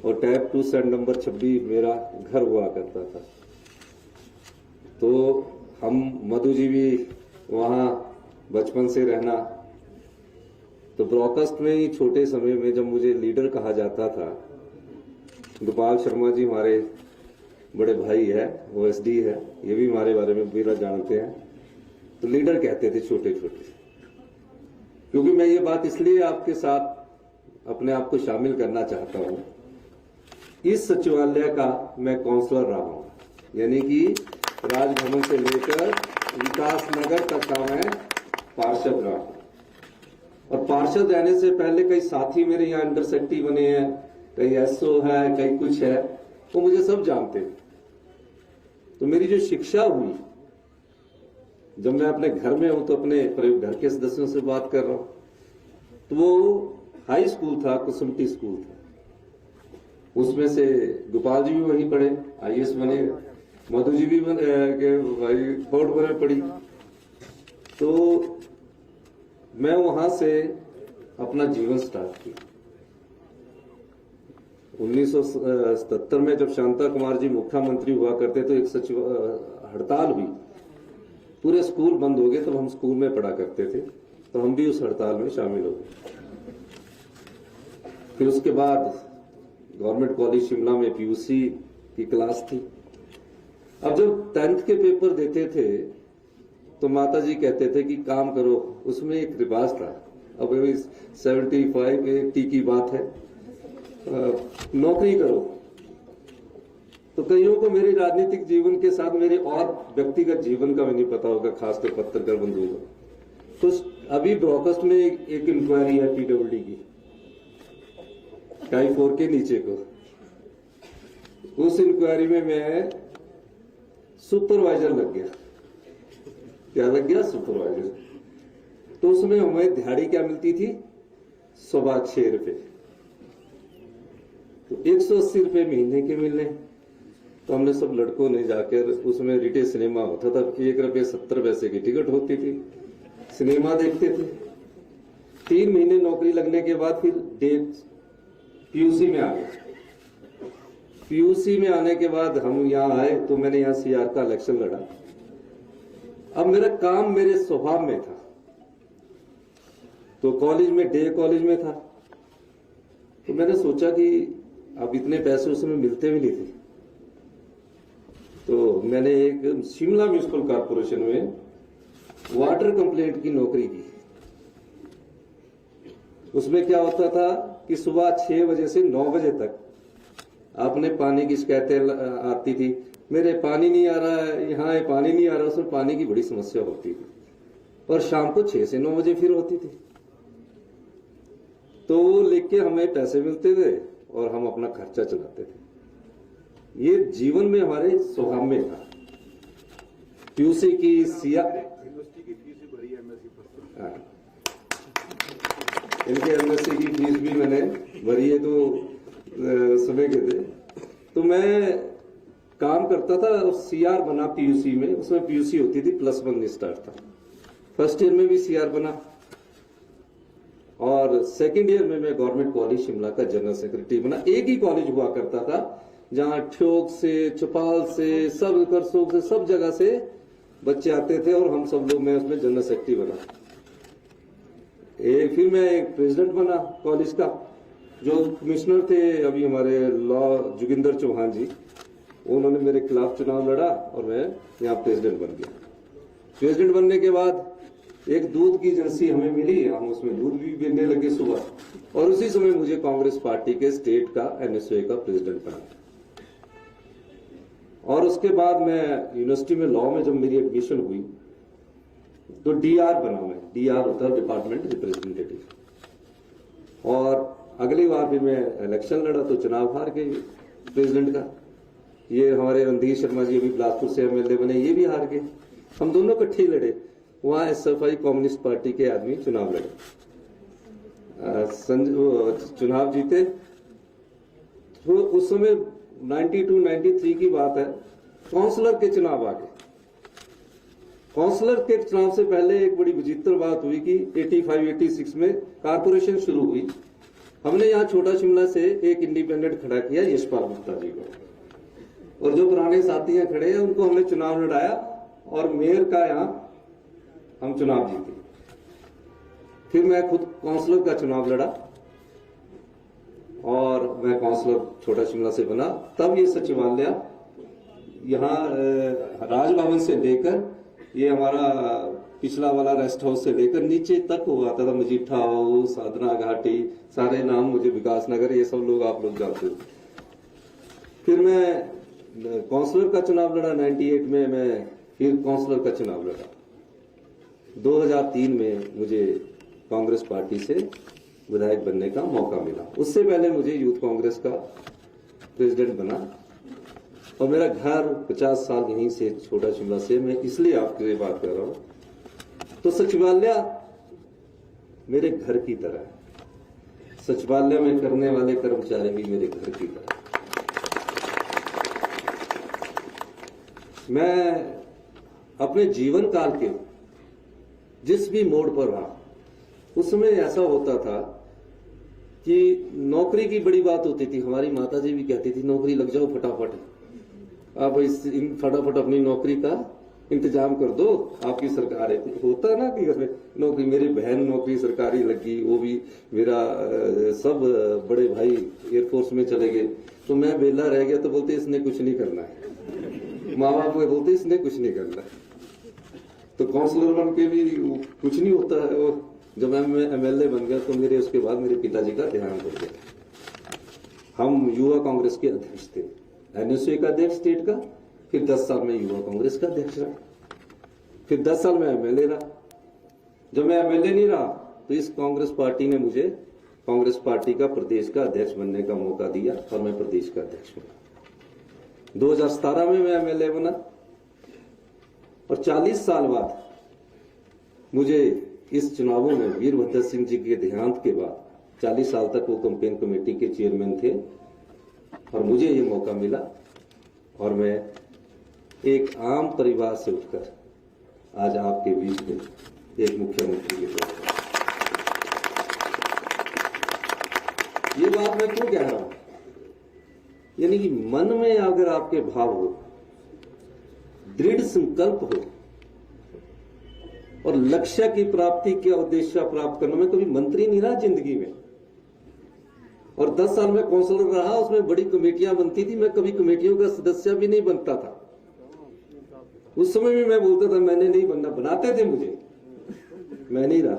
और टैब 2 सेट नंबर 26 मेरा घर हुआ करता था। तो हम मधु जी भी वहां बचपन से रहना, तो ब्रॉकस्ट में ही छोटे समय में जब मुझे लीडर कहा जाता था, गोपाल शर्मा जी हमारे बड़े भाई है, ओएसडी है, ये भी हमारे बारे में पूरा जानते हैं, तो लीडर कहते थे छोटे छोटे। क्योंकि मैं ये बात इसलिए आपके साथ अपने आप को शामिल करना चाहता हूं, इस सचिवालय का मैं काउंसलर रहा हूं, यानी कि राजभवन से लेकर विकास नगर तक का मैं पार्षद रहा हूं। और पार्षद रहने से पहले कई साथी मेरे यहाँ अंडर सेक्रेटरी बने हैं, कई एसओ है, कई कुछ है, वो मुझे सब जानते हैं। तो मेरी जो शिक्षा हुई, जब मैं अपने घर में हूं तो अपने घर के सदस्यों से बात कर रहा हूं, तो वो हाई स्कूल था, कुसुमटी स्कूल था, उसमें से गोपाल जी भी वहीं पढ़े, आईएएस बने, मधु जी भी भाई फोर्ट में पढ़ी। तो मैं वहां से अपना जीवन स्टार्ट किया। 1977 में जब शांता कुमार जी मुख्यमंत्री हुआ करते तो एक सचिव हड़ताल हुई, पूरे स्कूल बंद हो गए, तब हम स्कूल में पढ़ा करते थे, तो हम भी उस हड़ताल में शामिल हो गए। फिर उसके बाद गवर्नमेंट कॉलेज शिमला में पीयूसी की क्लास थी। अब जब 10th के पेपर देते थे तो माता जी कहते थे कि काम करो, उसमें एक रिवाज था, अब 75 80 की बात है, नौकरी करो। तो कईयों को मेरे राजनीतिक जीवन के साथ मेरे और व्यक्तिगत जीवन का भी नहीं पता होगा, खासकर पत्रकार बंधुओं को। तो अभी ब्रॉकस्ट में एक इंक्वायरी है पीडब्ल्यूडी की, टाई 4 के नीचे को, उस इंक्वायरी में मैं सुपरवाइजर लग गया। क्या लग गया? सुपरवाइजर। तो उसमें हमें दिहाड़ी क्या मिलती थी? 6.25 रुपए। तो 180 रुपए महीने के मिलने। तो हमने सब लड़कों ने जाकर, उसमें रिटे सिनेमा होता था, 1 रुपए 70 पैसे की टिकट होती थी, सिनेमा देखते थे। 3 महीने नौकरी लगने के बाद फिर पीयूसी में आ गए। पीयूसी में आने के बाद हम यहाँ आए तो मैंने यहाँ सीआर का इलेक्शन लड़ा। अब मेरा काम मेरे स्वभाव में था, तो कॉलेज में, डे कॉलेज में था, तो मैंने सोचा कि अब इतने पैसे उसमें मिलते भी नहीं थे, तो मैंने एक शिमला म्यूनिसिपल कॉर्पोरेशन में वाटर कंप्लेंट की नौकरी की। उसमें क्या होता था कि सुबह 6 बजे से 9 बजे तक आपने पानी की शिकायतें आती थी, मेरे पानी नहीं आ रहा है, यहाँ पानी नहीं आ रहा, उसमें पानी की बड़ी समस्या होती थी। और शाम को 6 से 9 बजे फिर होती थी। तो वो लेके हमें पैसे मिलते थे और हम अपना खर्चा चलाते थे। ये जीवन में हमारे स्वभाव में था। पीयूसी की यूनिवर्सिटी की फीस भी भरी है एमएससी इनके एमएससी की फीस भी मैंने भरी है, तो समय के थे तो मैं काम करता था और सीआर बना पीयूसी में। उसमें पीयूसी होती थी +1 स्टार था। फर्स्ट ईयर में भी सीआर बना और सेकंड ईयर में मैं गवर्नमेंट कॉलेज शिमला का जनरल सेक्रेटरी बना। एक ही कॉलेज हुआ करता था जहां ठियोग से, चौपाल से, सब करसोग से, सब जगह से बच्चे आते थे और हम सब लोग, मैं उसमें जनरल सेक्रेटरी बना। फिर मैं एक प्रेसिडेंट बना कॉलेज का। जो कमिश्नर थे अभी हमारे लॉ जोगिंदर चौहान जी, उन्होंने मेरे खिलाफ चुनाव लड़ा और मैं यहाँ प्रेसिडेंट बन गया। प्रेसिडेंट बनने के बाद एक दूध की एजेंसी हमें मिली, हम उसमें दूध भी बेचने लगे सुबह, और उसी समय मुझे कांग्रेस पार्टी के स्टेट का एनएसयूआई का प्रेसिडेंट बना। और उसके बाद मैं यूनिवर्सिटी में लॉ में जब मेरी एडमिशन हुई तो डीआर बना। मैं डीआर होता है डिपार्टमेंट रिप्रेजेंटेटिव। और अगली बार भी मैं इलेक्शन लड़ा तो चुनाव हार गए प्रेसिडेंट का। ये हमारे रणधीर शर्मा जी अभी बिलासपुर से एमएलए बने, ये भी हार गए। हम दोनों इकट्ठे लड़े। वहां एसएफआई कम्युनिस्ट पार्टी के आदमी चुनाव लड़े, चुनाव जीते। तो उस समय 92-93 की बात है, काउंसलर के चुनाव आ गए। काउंसलर के चुनाव से पहले एक बड़ी विचित्र बात हुई कि 85-86 में कारपोरेशन शुरू हुई। हमने यहाँ छोटा शिमला से एक इंडिपेंडेंट खड़ा किया, यशपाल गुप्ता जी को, और जो पुराने साथी यहाँ खड़े हैं उनको हमने चुनाव लड़ाया और मेयर का यहाँ हम चुनाव जीते। फिर मैं खुद काउंसलर का चुनाव लड़ा और मैं काउंसलर छोटा शिमला से बना। तब ये सचिवालय यहाँ राजभवन से लेकर ये हमारा पिछला वाला रेस्ट हाउस से लेकर नीचे तक हुआ था। मजीठा हाउस, साधना घाटी, सारे नाम मुझे, विकास नगर, ये सब लोग आप लोग जानते हो। फिर मैं काउंसलर का चुनाव लड़ा 98 में। मैं फिर काउंसलर का चुनाव लड़ा। 2003 में मुझे कांग्रेस पार्टी से विधायक बनने का मौका मिला। उससे पहले मुझे यूथ कांग्रेस का प्रेसिडेंट बना और मेरा घर 50 साल यहीं से छोटा शिमला से। मैं इसलिए आपके बात कर रहा हूं। तो सचिवालय मेरे घर की तरह है। सचिवालय में करने वाले कर्मचारी भी मेरे घर की तरह। मैं अपने जीवन काल के जिस भी मोड़ पर रहा, उसमें ऐसा होता था कि नौकरी की बड़ी बात होती थी। हमारी माता जी भी कहती थी नौकरी लग जाओ फटाफट, आप फटाफट अपनी नौकरी का इंतजाम कर दो, आपकी सरकार है। होता ना कि घर में नौकरी, मेरी बहन नौकरी सरकारी लगी, वो भी मेरा सब बड़े भाई एयरफोर्स में चले गए, तो मैं बेला रह गया। तो बोलते इसने कुछ नहीं करना है, माँ बाप बोलते इसने कुछ नहीं करना है। तो काउंसलर बन के भी कुछ नहीं होता है। और जब मैं एमएलए बन गया तो मेरे उसके बाद मेरे पिताजी का देहांत हो गया। हम युवा कांग्रेस के अध्यक्ष थे, एनएसयूआई का अध्यक्ष स्टेट का। फिर 10 साल में युवा कांग्रेस का अध्यक्ष रहा। फिर 10 साल में एमएलए रहा। जब मैं एमएलए नहीं रहा तो इस कांग्रेस पार्टी ने मुझे कांग्रेस पार्टी का प्रदेश का अध्यक्ष बनने का मौका दिया और मैं प्रदेश का अध्यक्ष बना। 2017 में मैं एमएलए बना और 40 साल बाद मुझे इस चुनावों में वीरभद्र सिंह जी के देहांत के बाद 40 साल तक वो कैंपेन कमेटी के चेयरमैन थे और मुझे ये मौका मिला और मैं एक आम परिवार से उठकर आज आपके बीच में एक मुख्यमंत्री के तौर पर। ये बात मैं क्यों कह रहा हूं? यानी कि मन में अगर आपके भाव हो, दृढ़ संकल्प हो और लक्ष्य की प्राप्ति के उद्देश्य प्राप्त करने में, कभी मंत्री नहीं रहा जिंदगी में और 10 साल में काउंसलर रहा, उसमें बड़ी कमेटियां बनती थी, मैं कभी कमेटियों का सदस्य भी नहीं बनता था। उस समय भी मैं बोलता था मैंने नहीं बनना, बनाते थे मुझे, मैं नहीं रहा।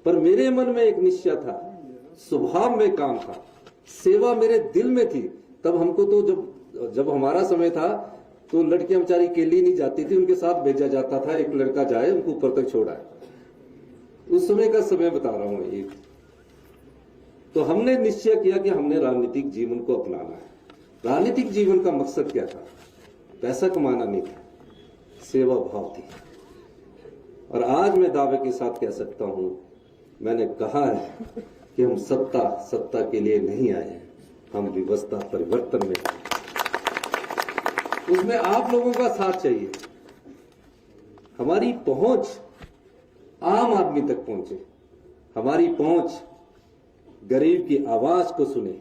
पर मेरे मन में एक निश्चय था, स्वभाव में काम था, सेवा मेरे दिल में थी। तब हमको तो जब हमारा समय था तो लड़कियां बेचारी अकेली नहीं जाती थी, उनके साथ भेजा जाता था, एक लड़का जाए उनको ऊपर तक छोड़ाए। उस समय का समय बता रहा हूं मैं। तो हमने निश्चय किया कि हमने राजनीतिक जीवन को अपनाना है। राजनीतिक जीवन का मकसद क्या था? पैसा कमाना नहीं था, सेवा भाव थी। और आज मैं दावे के साथ कह सकता हूं, मैंने कहा है कि हम सत्ता के लिए नहीं आए हैं, हम व्यवस्था परिवर्तन में आए। उसमें आप लोगों का साथ चाहिए। हमारी पहुंच आम आदमी तक पहुंचे, हमारी पहुंच गरीब की आवाज को सुने,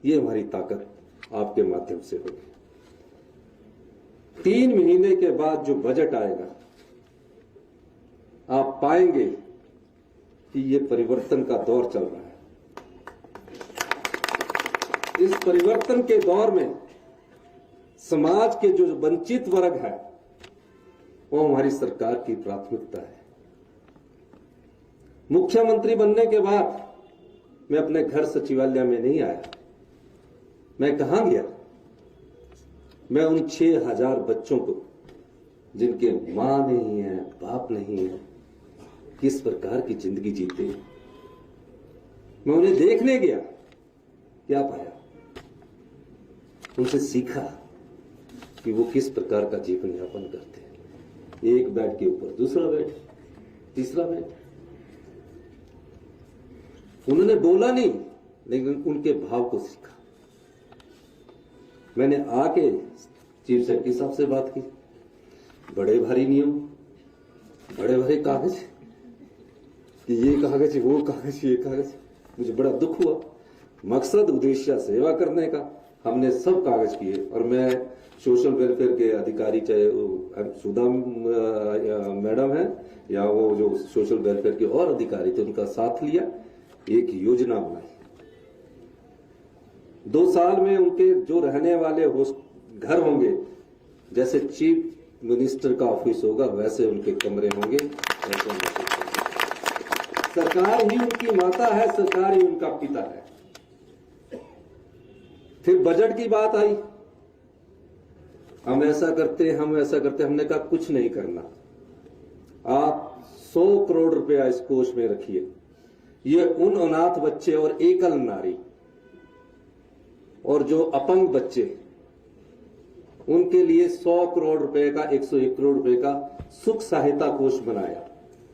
ये हमारी ताकत आपके माध्यम से होगी। 3 महीने के बाद जो बजट आएगा, आप पाएंगे कि ये परिवर्तन का दौर चल रहा है। इस परिवर्तन के दौर में समाज के जो वंचित वर्ग है, वो हमारी सरकार की प्राथमिकता है। मुख्यमंत्री बनने के बाद मैं अपने घर सचिवालय में नहीं आया। मैं कहां गया? मैं उन 6000 बच्चों को, जिनके मां नहीं है, बाप नहीं है, किस प्रकार की जिंदगी जीते, मैं उन्हें देखने गया। क्या पाया? उनसे सीखा कि वो किस प्रकार का जीवन यापन करते हैं। एक बेड के ऊपर दूसरा बेड, तीसरा बेड। उन्होंने बोला नहीं, लेकिन उनके भाव को सीखा। मैंने आके चीफ सेक्रेटरी साहब से बात की। बड़े भारी नियम, बड़े भारी कागज, कि ये कागज, वो कागज, ये कागज। मुझे बड़ा दुख हुआ। मकसद, उद्देश्य सेवा करने का। हमने सब कागज किए और मैं सोशल वेलफेयर के अधिकारी, चाहे वो सुधा मैडम है या वो जो सोशल वेलफेयर के और अधिकारी थे, उनका साथ लिया, एक योजना बनाई। 2 साल में उनके जो रहने वाले घर होंगे, जैसे चीफ मिनिस्टर का ऑफिस होगा वैसे उनके कमरे होंगे। सरकार ही उनकी माता है, सरकार ही उनका पिता है। फिर बजट की बात आई। हम ऐसा करते, हम ऐसा करते। हमने कहा कुछ नहीं करना। आप 100 करोड़ रुपया इस कोष में रखिए। ये उन अनाथ बच्चे और एकल नारी और जो अपंग बच्चे, उनके लिए 100 करोड़ रुपए का, 101 करोड़ रुपए का सुख सहायता कोष बनाया,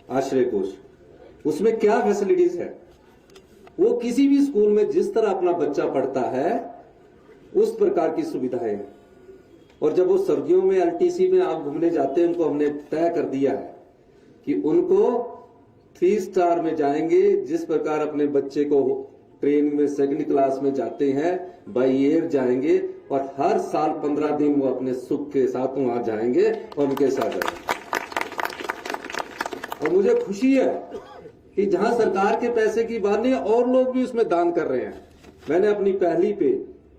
आश्रय कोष। उसमें क्या फैसिलिटीज है? वो किसी भी स्कूल में जिस तरह अपना बच्चा पढ़ता है उस प्रकार की सुविधाएं हैं। और जब वो सर्दियों में एलटीसी में आप घूमने जाते हैं, उनको हमने तय कर दिया है कि उनको 3 स्टार में जाएंगे। जिस प्रकार अपने बच्चे को ट्रेन में 2nd क्लास में जाते हैं, बाई एयर जाएंगे और हर साल 15 दिन वो अपने सुख के साथ वहां जाएंगे और उनके साथ जाएंगे। और मुझे खुशी है कि जहां सरकार के पैसे की बात नहीं, और लोग भी उसमें दान कर रहे हैं। मैंने अपनी पहली पे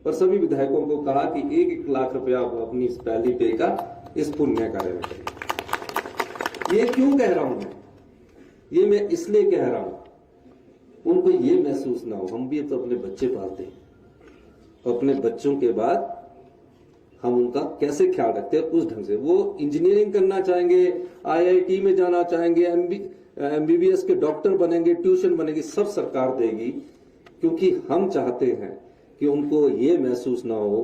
और सभी विधायकों को कहा कि 1-1 लाख रुपया अपनी इस पहली पे का इस पुण्य कार्य में करें। ये क्यों कह रहा हूं मैं? ये मैं इसलिए कह रहा हूं, उनको ये महसूस ना हो, हम भी तो अपने बच्चे पालते हैं। अपने बच्चों के बाद हम उनका कैसे ख्याल रखते हैं, उस ढंग से। वो इंजीनियरिंग करना चाहेंगे, IIT में जाना चाहेंगे, MBBS के डॉक्टर बनेंगे, ट्यूशन बनेंगे, सब सरकार देगी। क्योंकि हम चाहते हैं कि उनको ये महसूस ना हो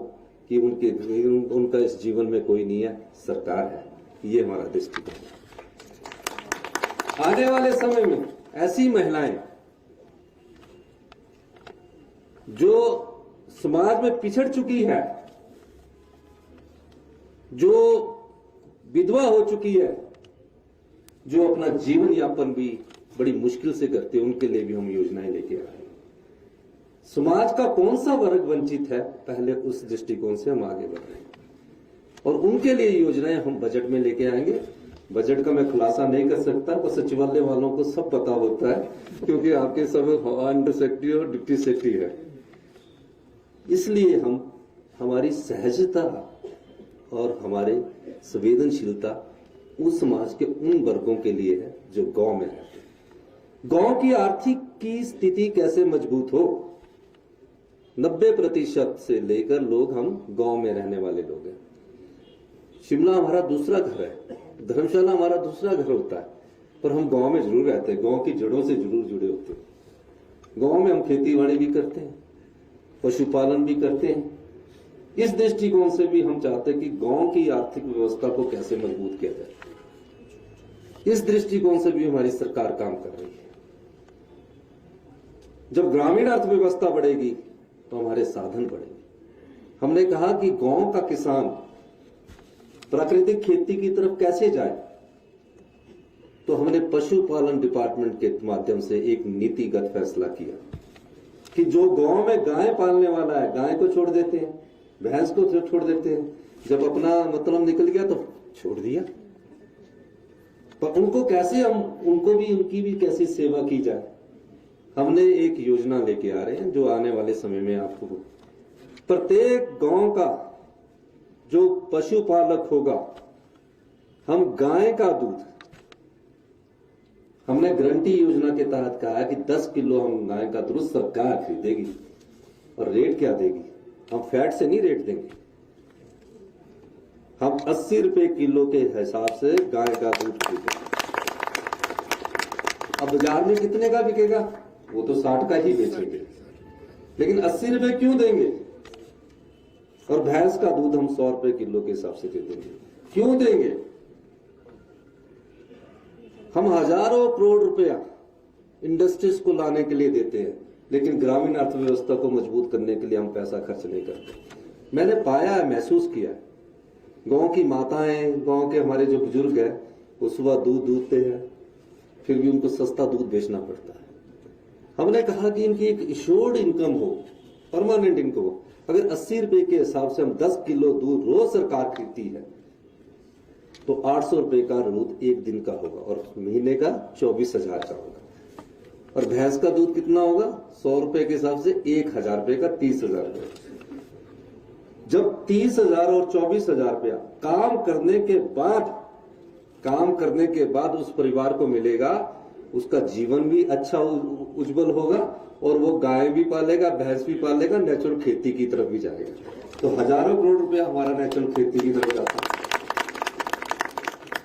कि उनका इस जीवन में कोई नहीं है, सरकार है। ये हमारा दृष्टिकोण है। आने वाले समय में ऐसी महिलाएं जो समाज में पिछड़ चुकी है, जो विधवा हो चुकी है, जो अपना जीवन यापन भी बड़ी मुश्किल से करते हैं, उनके लिए भी हम योजनाएं लेके आए। समाज का कौन सा वर्ग वंचित है, पहले उस दृष्टिकोण से हम आगे बढ़ रहे हैं और उनके लिए योजनाएं हम बजट में लेके आएंगे। बजट का मैं खुलासा नहीं कर सकता, तो सचिवालय वालों को सब पता होता है, क्योंकि आपके सब अंडर सेक्रेटरी और डिप्टी सेक्रेटरी है। इसलिए हम हमारी सहजता और हमारे संवेदनशीलता उस समाज के उन वर्गों के लिए है जो गांव में रहते हैं। गांव की आर्थिक की स्थिति कैसे मजबूत हो, 90% से लेकर लोग हम गांव में रहने वाले लोग हैं। शिमला हमारा दूसरा घर है, धर्मशाला हमारा दूसरा घर होता है, पर हम गांव में जरूर रहते हैं, गांव की जड़ों से जरूर जुड़े होते हैं। गांव में हम खेती बाड़ी भी करते हैं, पशुपालन भी करते हैं। इस दृष्टिकोण से भी हम चाहते हैं कि गांव की आर्थिक व्यवस्था को कैसे मजबूत किया जाए, इस दृष्टिकोण से भी हमारी सरकार काम कर रही है। जब ग्रामीण अर्थव्यवस्था बढ़ेगी तो हमारे साधन बढ़ेंगे। हमने कहा कि गांव का किसान प्राकृतिक खेती की तरफ कैसे जाए, तो हमने पशुपालन डिपार्टमेंट के माध्यम से एक नीतिगत फैसला किया कि जो गांव में गाय पालने वाला है, गाय को छोड़ देते हैं, भैंस को छोड़ देते हैं, जब अपना मतलब निकल गया तो छोड़ दिया, पर उनको कैसे हम उनकी भी कैसे सेवा की जाए। हमने एक योजना लेके आ रहे हैं जो आने वाले समय में आपको प्रत्येक गांव का जो पशुपालक होगा, हम गाय का दूध, हमने गारंटी योजना के तहत कहा है कि 10 किलो हम गाय का दूध सरकार खरीदेगी। और रेट क्या देगी? हम फैट से नहीं रेट देंगे, हम 80 रुपए किलो के हिसाब से गाय का दूध खरीदेंगे। अब बाजार में कितने का बिकेगा? वो तो 60 का ही बेचेंगे, लेकिन 80 रुपए क्यों देंगे? और भैंस का दूध हम 100 रुपए किलो के हिसाब से दे देंगे। क्यों देंगे? हम हजारों करोड़ रुपया इंडस्ट्रीज को लाने के लिए देते हैं, लेकिन ग्रामीण अर्थव्यवस्था को मजबूत करने के लिए हम पैसा खर्च नहीं करते। मैंने पाया है, महसूस किया है, गांव की माताएं, गांव के हमारे जो बुजुर्ग हैं, वो सुबह दूध दूधते हैं, फिर भी उनको सस्ता दूध बेचना पड़ता है। हमने कहा कि इनकी एक इश्योर्ड इनकम हो, परमानेंट इनकम हो। अगर 80 रुपए के हिसाब से हम 10 किलो दूध रोज सरकार खरीदती है तो 800 रुपए का दूध एक दिन का होगा और महीने का 24,000 का होगा। और भैंस का दूध कितना होगा? 100 रुपए के हिसाब से 1,000 रुपए का 30,000 रुपए। जब 30,000 और 24,000 रुपया काम करने के बाद उस परिवार को मिलेगा, उसका जीवन भी अच्छा उज्जवल होगा और वो गाय भी पालेगा, भैंस भी पालेगा, नेचुरल खेती की तरफ भी जाएगा। तो हजारों करोड़ रुपया हमारा नेचुरल खेती की तरफ जाता है।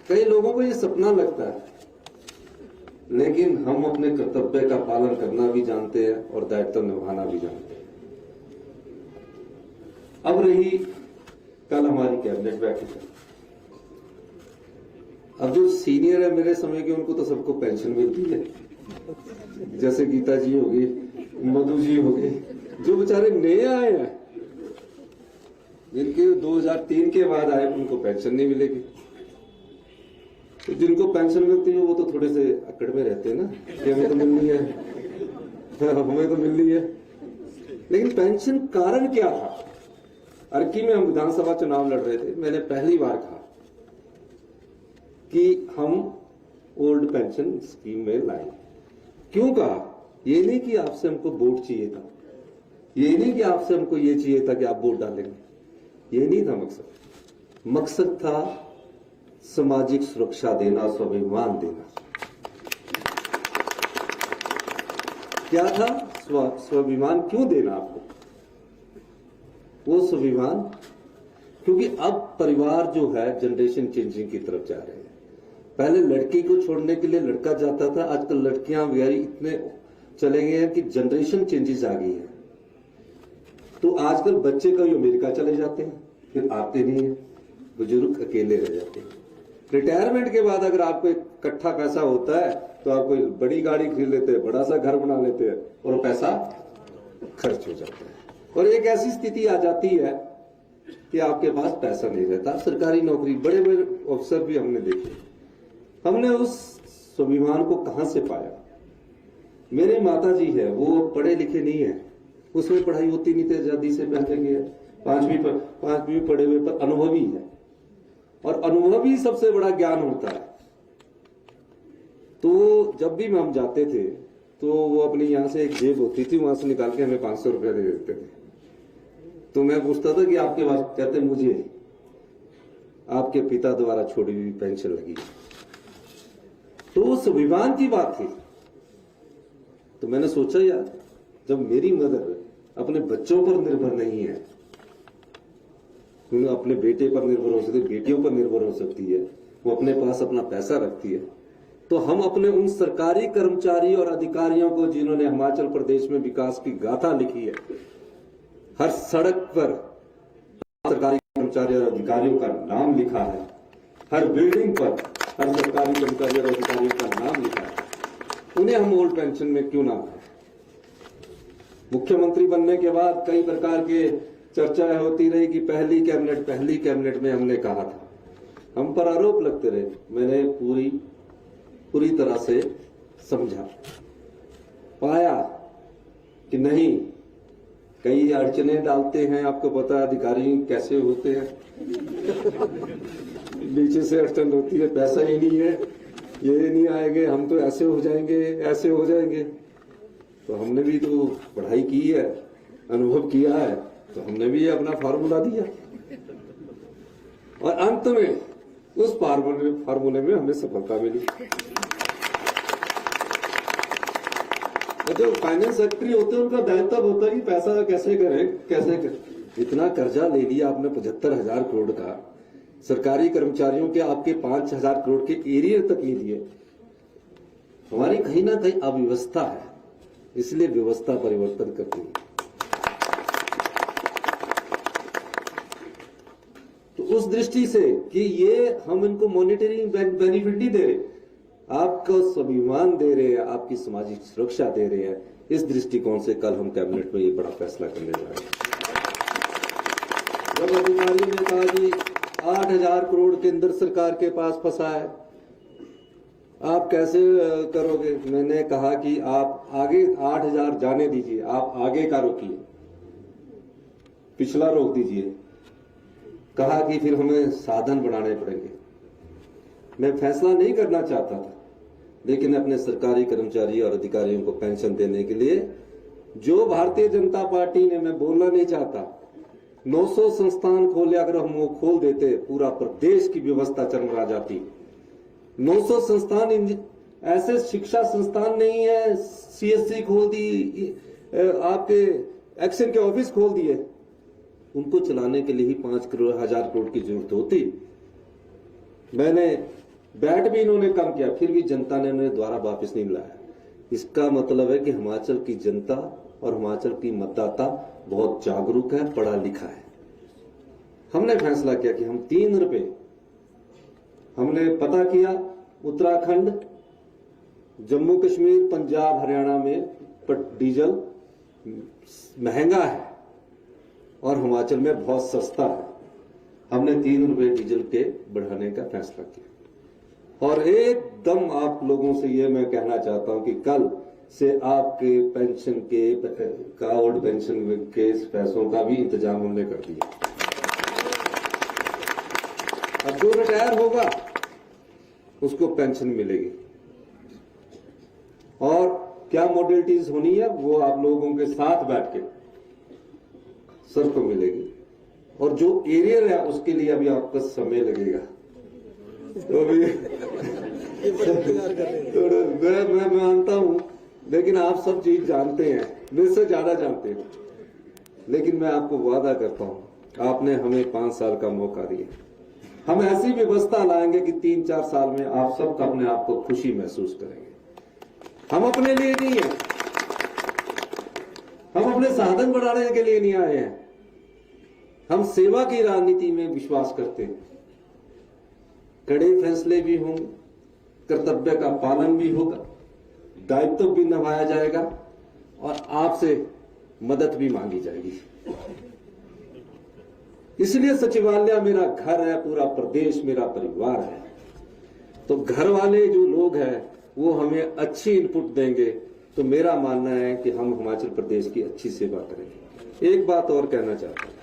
कई लोगों को ये सपना लगता है, लेकिन हम अपने कर्तव्य का पालन करना भी जानते हैं और दायित्व निभाना भी जानते हैं। अब रही कल हमारी कैबिनेट बैठक है। अब जो सीनियर है मेरे समय के, उनको तो सबको पेंशन मिलती है, जैसे गीता जी हो गई, मधु जी हो गई। जो बेचारे नए आए हैं, जिनके 2003 के बाद आए, उनको पेंशन नहीं मिलेगी। तो जिनको पेंशन मिलती है वो तो थोड़े से अकड़ में रहते हैं ना कि हमें तो मिलनी है, हमें तो मिलनी है। लेकिन पेंशन कारण क्या था? अर्की में हम विधानसभा चुनाव लड़ रहे थे, मैंने पहली बार कहा कि हम ओल्ड पेंशन स्कीम में लाए। क्यों कहा? ये नहीं कि आपसे हमको वोट चाहिए था, ये नहीं कि आपसे हमको ये चाहिए था कि आप वोट डालेंगे, ये नहीं था मकसद। मकसद था सामाजिक सुरक्षा देना, स्वाभिमान देना। क्या था? स्वाभिमान क्यों देना आपको? वो स्वाभिमान क्योंकि अब परिवार जो है जनरेशन चेंजिंग की तरफ जा रहे हैं। पहले लड़की को छोड़ने के लिए लड़का जाता था, आजकल लड़कियां भी इतने चले गए हैं कि जनरेशन चेंजेस आ गई है। तो आजकल बच्चे कभी अमेरिका चले जाते हैं, फिर आते नहीं है, बुजुर्ग अकेले रह जाते हैं। रिटायरमेंट के बाद अगर आपको इकट्ठा पैसा होता है तो आप कोई बड़ी गाड़ी खरीद लेते हैं, बड़ा सा घर बना लेते हैं और वो पैसा खर्च हो जाता है। और एक ऐसी स्थिति आ जाती है कि आपके पास पैसा नहीं रहता। सरकारी नौकरी, बड़े बड़े अफसर भी हमने देखे। हमने उस स्वाभिमान को कहां से पाया? मेरे माता जी है, वो पढ़े लिखे नहीं है, उसमें पढ़ाई होती नहीं थी, आजादी से पहले की है, पांचवी पढ़े हुए, पर अनुभवी है। और अनुभव ही सबसे बड़ा ज्ञान होता है। तो जब भी हम जाते थे तो वो अपनी यहां से एक जेब होती थी, वहां से निकाल के हमें 500 रुपया दे देते थे। तो मैं पूछता था कि आपके पास? कहते मुझे आपके पिता द्वारा छोड़ी हुई पेंशन लगी। तो स्वाभिमान की बात थी। तो मैंने सोचा यार, जब मेरी मदर अपने बच्चों पर निर्भर नहीं है, अपने बेटे पर निर्भर हो सकती है, बेटियों पर निर्भर हो सकती है, वो अपने पास अपना पैसा रखती है, तो हम अपने उन सरकारी कर्मचारी और अधिकारियों को जिन्होंने हिमाचल प्रदेश में विकास की गाथा लिखी है, हर सड़क पर सरकारी कर्मचारी और अधिकारियों का नाम लिखा है, हर बिल्डिंग पर हर सरकारी कर्मचारी और अधिकारियों का नाम लिखा है, उन्हें हम ओल्ड पेंशन में क्यों ना लाएं? मुख्यमंत्री बनने के बाद कई प्रकार के चर्चाएं होती रही कि पहली कैबिनेट में हमने कहा था, हम पर आरोप लगते रहे। मैंने पूरी तरह से समझा, पाया कि नहीं, कई अड़चने डालते हैं। आपको पता है अधिकारी कैसे होते हैं, नीचे से अड़चन होती है, पैसा ही नहीं है, ये नहीं आएंगे, हम तो ऐसे हो जाएंगे, ऐसे हो जाएंगे। तो हमने भी तो पढ़ाई की है, अनुभव किया है, तो हमने भी अपना फार्मूला दिया और अंत में उस फार्मूले में हमें सफलता मिली। जो फाइनेंस सेक्रेटरी होते हैं उनका दायित्व होता है कि पैसा कैसे करें। इतना कर्जा ले लिया आपने 75,000 करोड़ का, सरकारी कर्मचारियों के आपके 5,000 करोड़ के एरियर तक नहीं दिए। हमारी कहीं ना कहीं अव्यवस्था है, इसलिए व्यवस्था परिवर्तन करनी है। तो उस दृष्टि से कि ये हम इनको मॉनिटरिंग बेनिफिट नहीं दे रहे, आपको स्वाभिमान दे रहे हैं, आपकी सामाजिक सुरक्षा दे रहे हैं। इस दृष्टिकोण से कल हम कैबिनेट में ये बड़ा फैसला करने जा रहे हैं। जब अधिकारियों ने कहा कि 8,000 करोड़ केंद्र सरकार के पास फंसा है, आप कैसे करोगे? मैंने कहा कि आप आगे 8,000 जाने दीजिए, आप आगे का रोकिए, पिछला रोक दीजिए। कहा कि फिर हमें साधन बनाने पड़ेंगे। मैं फैसला नहीं करना चाहता था, लेकिन अपने सरकारी कर्मचारी और अधिकारियों को पेंशन देने के लिए जो भारतीय जनता पार्टी ने, मैं बोलना नहीं चाहता, 900 संस्थान खोले, अगर हम वो खोल देते पूरा प्रदेश की व्यवस्था चरमरा जाती। 900 संस्थान ऐसे शिक्षा संस्थान नहीं है, सीएससी खोल दी, आपके एक्शन के ऑफिस खोल दिए, उनको चलाने के लिए ही 5,000 करोड़ की जरूरत होती। मैंने बैट भी इन्होंने कम किया, फिर भी जनता ने उन्हें द्वारा वापस नहीं लाया। इसका मतलब है कि हिमाचल की जनता और हिमाचल की मतदाता बहुत जागरूक है, पढ़ा लिखा है। हमने फैसला किया कि हम 3 रुपए, हमने पता किया उत्तराखंड, जम्मू कश्मीर, पंजाब, हरियाणा में डीजल महंगा है और हिमाचल में बहुत सस्ता है। हमने 3 रुपए डीजल के बढ़ाने का फैसला किया। और एकदम आप लोगों से ये मैं कहना चाहता हूं कि कल से आपके पेंशन के ओल्ड पेंशन के पैसों का भी इंतजाम हमने कर दिया। अब जो रिटायर होगा उसको पेंशन मिलेगी, और क्या मॉडलिटीज होनी है वो आप लोगों के साथ बैठ के सबको मिलेगी। और जो एरियर है उसके लिए अभी आपका समय लगेगा। तो अभी मैं मानता हूं, लेकिन आप सब चीज जानते हैं, मुझसे ज्यादा जानते हैं, लेकिन मैं आपको वादा करता हूं, आपने हमें 5 साल का मौका दिया, हम ऐसी व्यवस्था लाएंगे कि 3-4 साल में आप सब अपने आप को खुशी महसूस करेंगे। हम अपने लिए नहीं है, हम अपने साधन बढ़ाने के लिए नहीं आए हैं, हम सेवा की राजनीति में विश्वास करते हैं। कड़े फैसले भी होंगे, कर्तव्य का पालन भी होगा, दायित्व भी निभाया जाएगा और आपसे मदद भी मांगी जाएगी। इसलिए सचिवालय मेरा घर है, पूरा प्रदेश मेरा परिवार है। तो घर वाले जो लोग हैं वो हमें अच्छी इनपुट देंगे, तो मेरा मानना है कि हम हिमाचल प्रदेश की अच्छी सेवा करेंगे। एक बात और कहना चाहता हूं,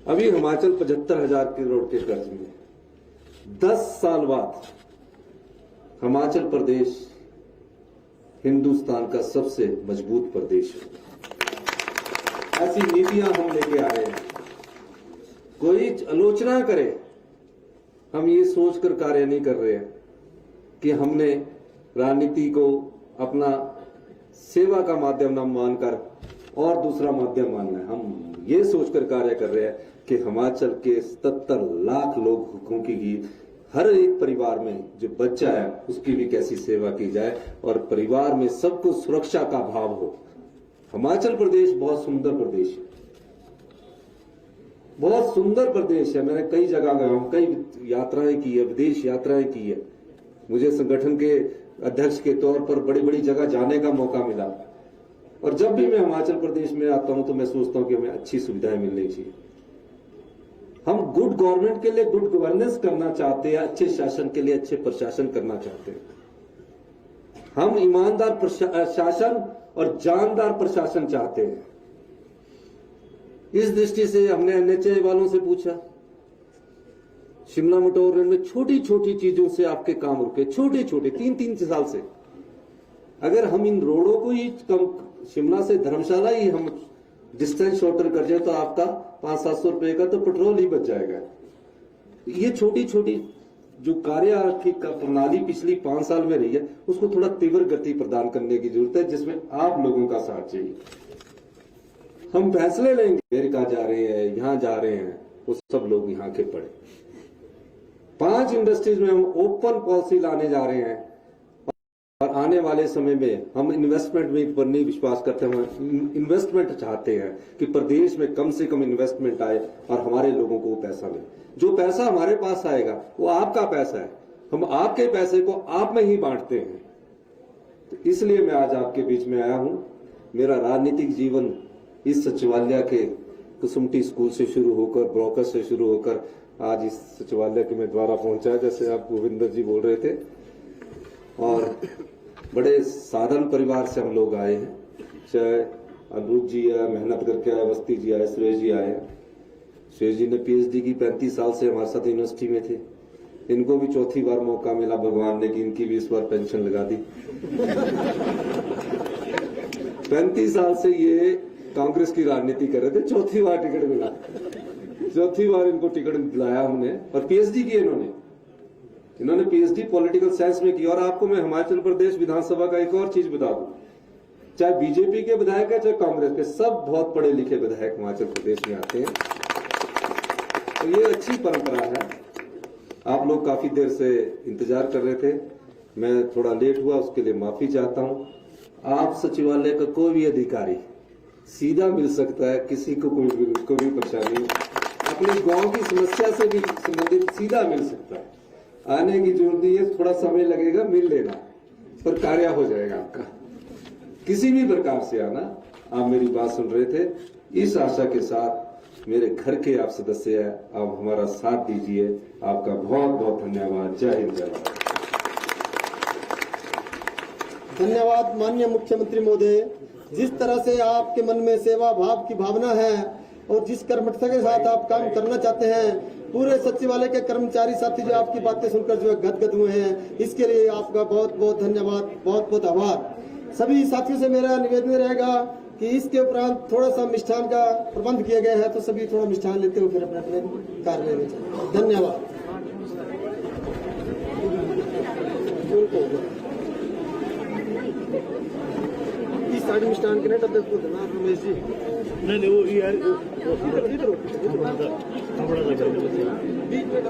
अभी हिमाचल 75,000 करोड़ के कर्ज में, 10 साल बाद हिमाचल प्रदेश हिंदुस्तान का सबसे मजबूत प्रदेश है। ऐसी नीतियां हम लेके आए हैं। कोई आलोचना करे, हम ये सोचकर कार्य नहीं कर रहे हैं कि हमने राजनीति को अपना सेवा का माध्यम न मानकर और दूसरा माध्यम मानना है। हम ये सोचकर कार्य कर रहे हैं कि हिमाचल के 77 लाख लोगों की हर एक परिवार में जो बच्चा है उसकी भी कैसी सेवा की जाए और परिवार में सबको सुरक्षा का भाव हो। हिमाचल प्रदेश बहुत सुंदर प्रदेश है, बहुत सुंदर प्रदेश है। मैंने कई जगह गया हूं, कई यात्राएं की है, विदेश यात्राएं की है। मुझे संगठन के अध्यक्ष के तौर पर बड़ी बड़ी जगह जाने का मौका मिला, और जब भी मैं हिमाचल प्रदेश में आता हूं तो मैं सोचता हूं कि हमें अच्छी सुविधाएं मिलनी चाहिए। हम गुड गवर्नमेंट के लिए गुड गवर्नेंस करना चाहते हैं, अच्छे शासन के लिए अच्छे प्रशासन करना चाहते हैं। हम ईमानदार शासन और जानदार प्रशासन चाहते हैं। इस दृष्टि से हमने एनएचए वालों से पूछा, शिमला मटोर में छोटी छोटी चीजों से आपके काम रुके, छोटे छोटे 3-3 साल से। अगर हम इन रोडों को ही कम, शिमला से धर्मशाला ही हम डिस्टेंस शॉर्टर कर जाए तो आपका 500-700 रुपए का तो पेट्रोल ही बच जाएगा। ये छोटी छोटी जो कार्य आर्थिक प्रणाली पिछली 5 साल में रही है, उसको थोड़ा तीव्र गति प्रदान करने की जरूरत है, जिसमें आप लोगों का साथ चाहिए। हम फैसले लेंगे, अमेरिका जा रहे हैं, यहां जा रहे हैं, वो सब लोग यहाँ के पड़े। 5 इंडस्ट्रीज में हम ओपन पॉलिसी लाने जा रहे हैं, और आने वाले समय में हम इन्वेस्टमेंट पर नहीं विश्वास करते हैं। हम इन्वेस्टमेंट चाहते हैं कि प्रदेश में कम से कम इन्वेस्टमेंट आए और हमारे लोगों को वो पैसा मिले। जो पैसा हमारे पास आएगा वो आपका पैसा है, हम आपके पैसे को आप में ही बांटते हैं। तो इसलिए मैं आज आपके बीच में आया हूं। मेरा राजनीतिक जीवन इस सचिवालय के कुसुमटी स्कूल से शुरू होकर, ब्रोकस से शुरू होकर आज इस सचिवालय के मैं द्वारा पहुंचा, जैसे आप गोविंदर जी बोल रहे थे। और बड़े साधारण परिवार से हम लोग आए हैं, चाहे अनुज जी आए, मेहनत करके आए, अवस्थी जी आए, सुरेश जी आए। सुरेश जी ने पीएचडी की, 35 साल से हमारे साथ यूनिवर्सिटी में थे। इनको भी चौथी बार मौका मिला भगवान ने कि इनकी भी इस बार पेंशन लगा दी। 35 साल से ये कांग्रेस की राजनीति कर रहे थे, चौथी बार टिकट मिला, चौथी बार इनको टिकट दिलाया हमने। और पीएचडी की इन्होंने पीएचडी पॉलिटिकल साइंस में की। और आपको मैं हिमाचल प्रदेश विधानसभा का एक और चीज बता दूं, चाहे बीजेपी के विधायक है चाहे कांग्रेस के, सब बहुत पढ़े लिखे विधायक हिमाचल प्रदेश में आते हैं। तो ये अच्छी परंपरा है। आप लोग काफी देर से इंतजार कर रहे थे, मैं थोड़ा लेट हुआ, उसके लिए माफी चाहता हूं। आप सचिवालय का कोई भी अधिकारी सीधा मिल सकता है, किसी को कोई परेशानी, अपने गांव की समस्या से भी संबंधित सीधा मिल सकता है। आने की जरूरत नहीं है, थोड़ा समय लगेगा, मिल लेना, पर कार्य हो जाएगा आपका। किसी भी प्रकार से आना। आप मेरी बात सुन रहे थे, इस आशा के साथ मेरे घर के आप सदस्य हैं, आप हमारा साथ दीजिए। आपका बहुत बहुत धन्यवाद। जय हिंद, जय भारत। धन्यवाद माननीय मुख्यमंत्री महोदय। जिस तरह से आपके मन में सेवा भाव की भावना है और जिस कर्मठता के साथ आप काम करना चाहते हैं, पूरे सचिवालय के कर्मचारी साथी जो आपकी बातें सुनकर जो है गदगद हुए हैं, इसके लिए आपका बहुत बहुत धन्यवाद, बहुत बहुत आभार। सभी साथियों से मेरा निवेदन रहेगा कि इसके उपरांत थोड़ा सा मिष्ठान का प्रबंध किया गया है, तो सभी थोड़ा मिष्ठान लेते हुए फिर अपने अपने कार्य में चाहिए। धन्यवाद। इस साइड मिष्ठान के डब्बे को देना रमेश जी। नहीं वो यार इधर बीच में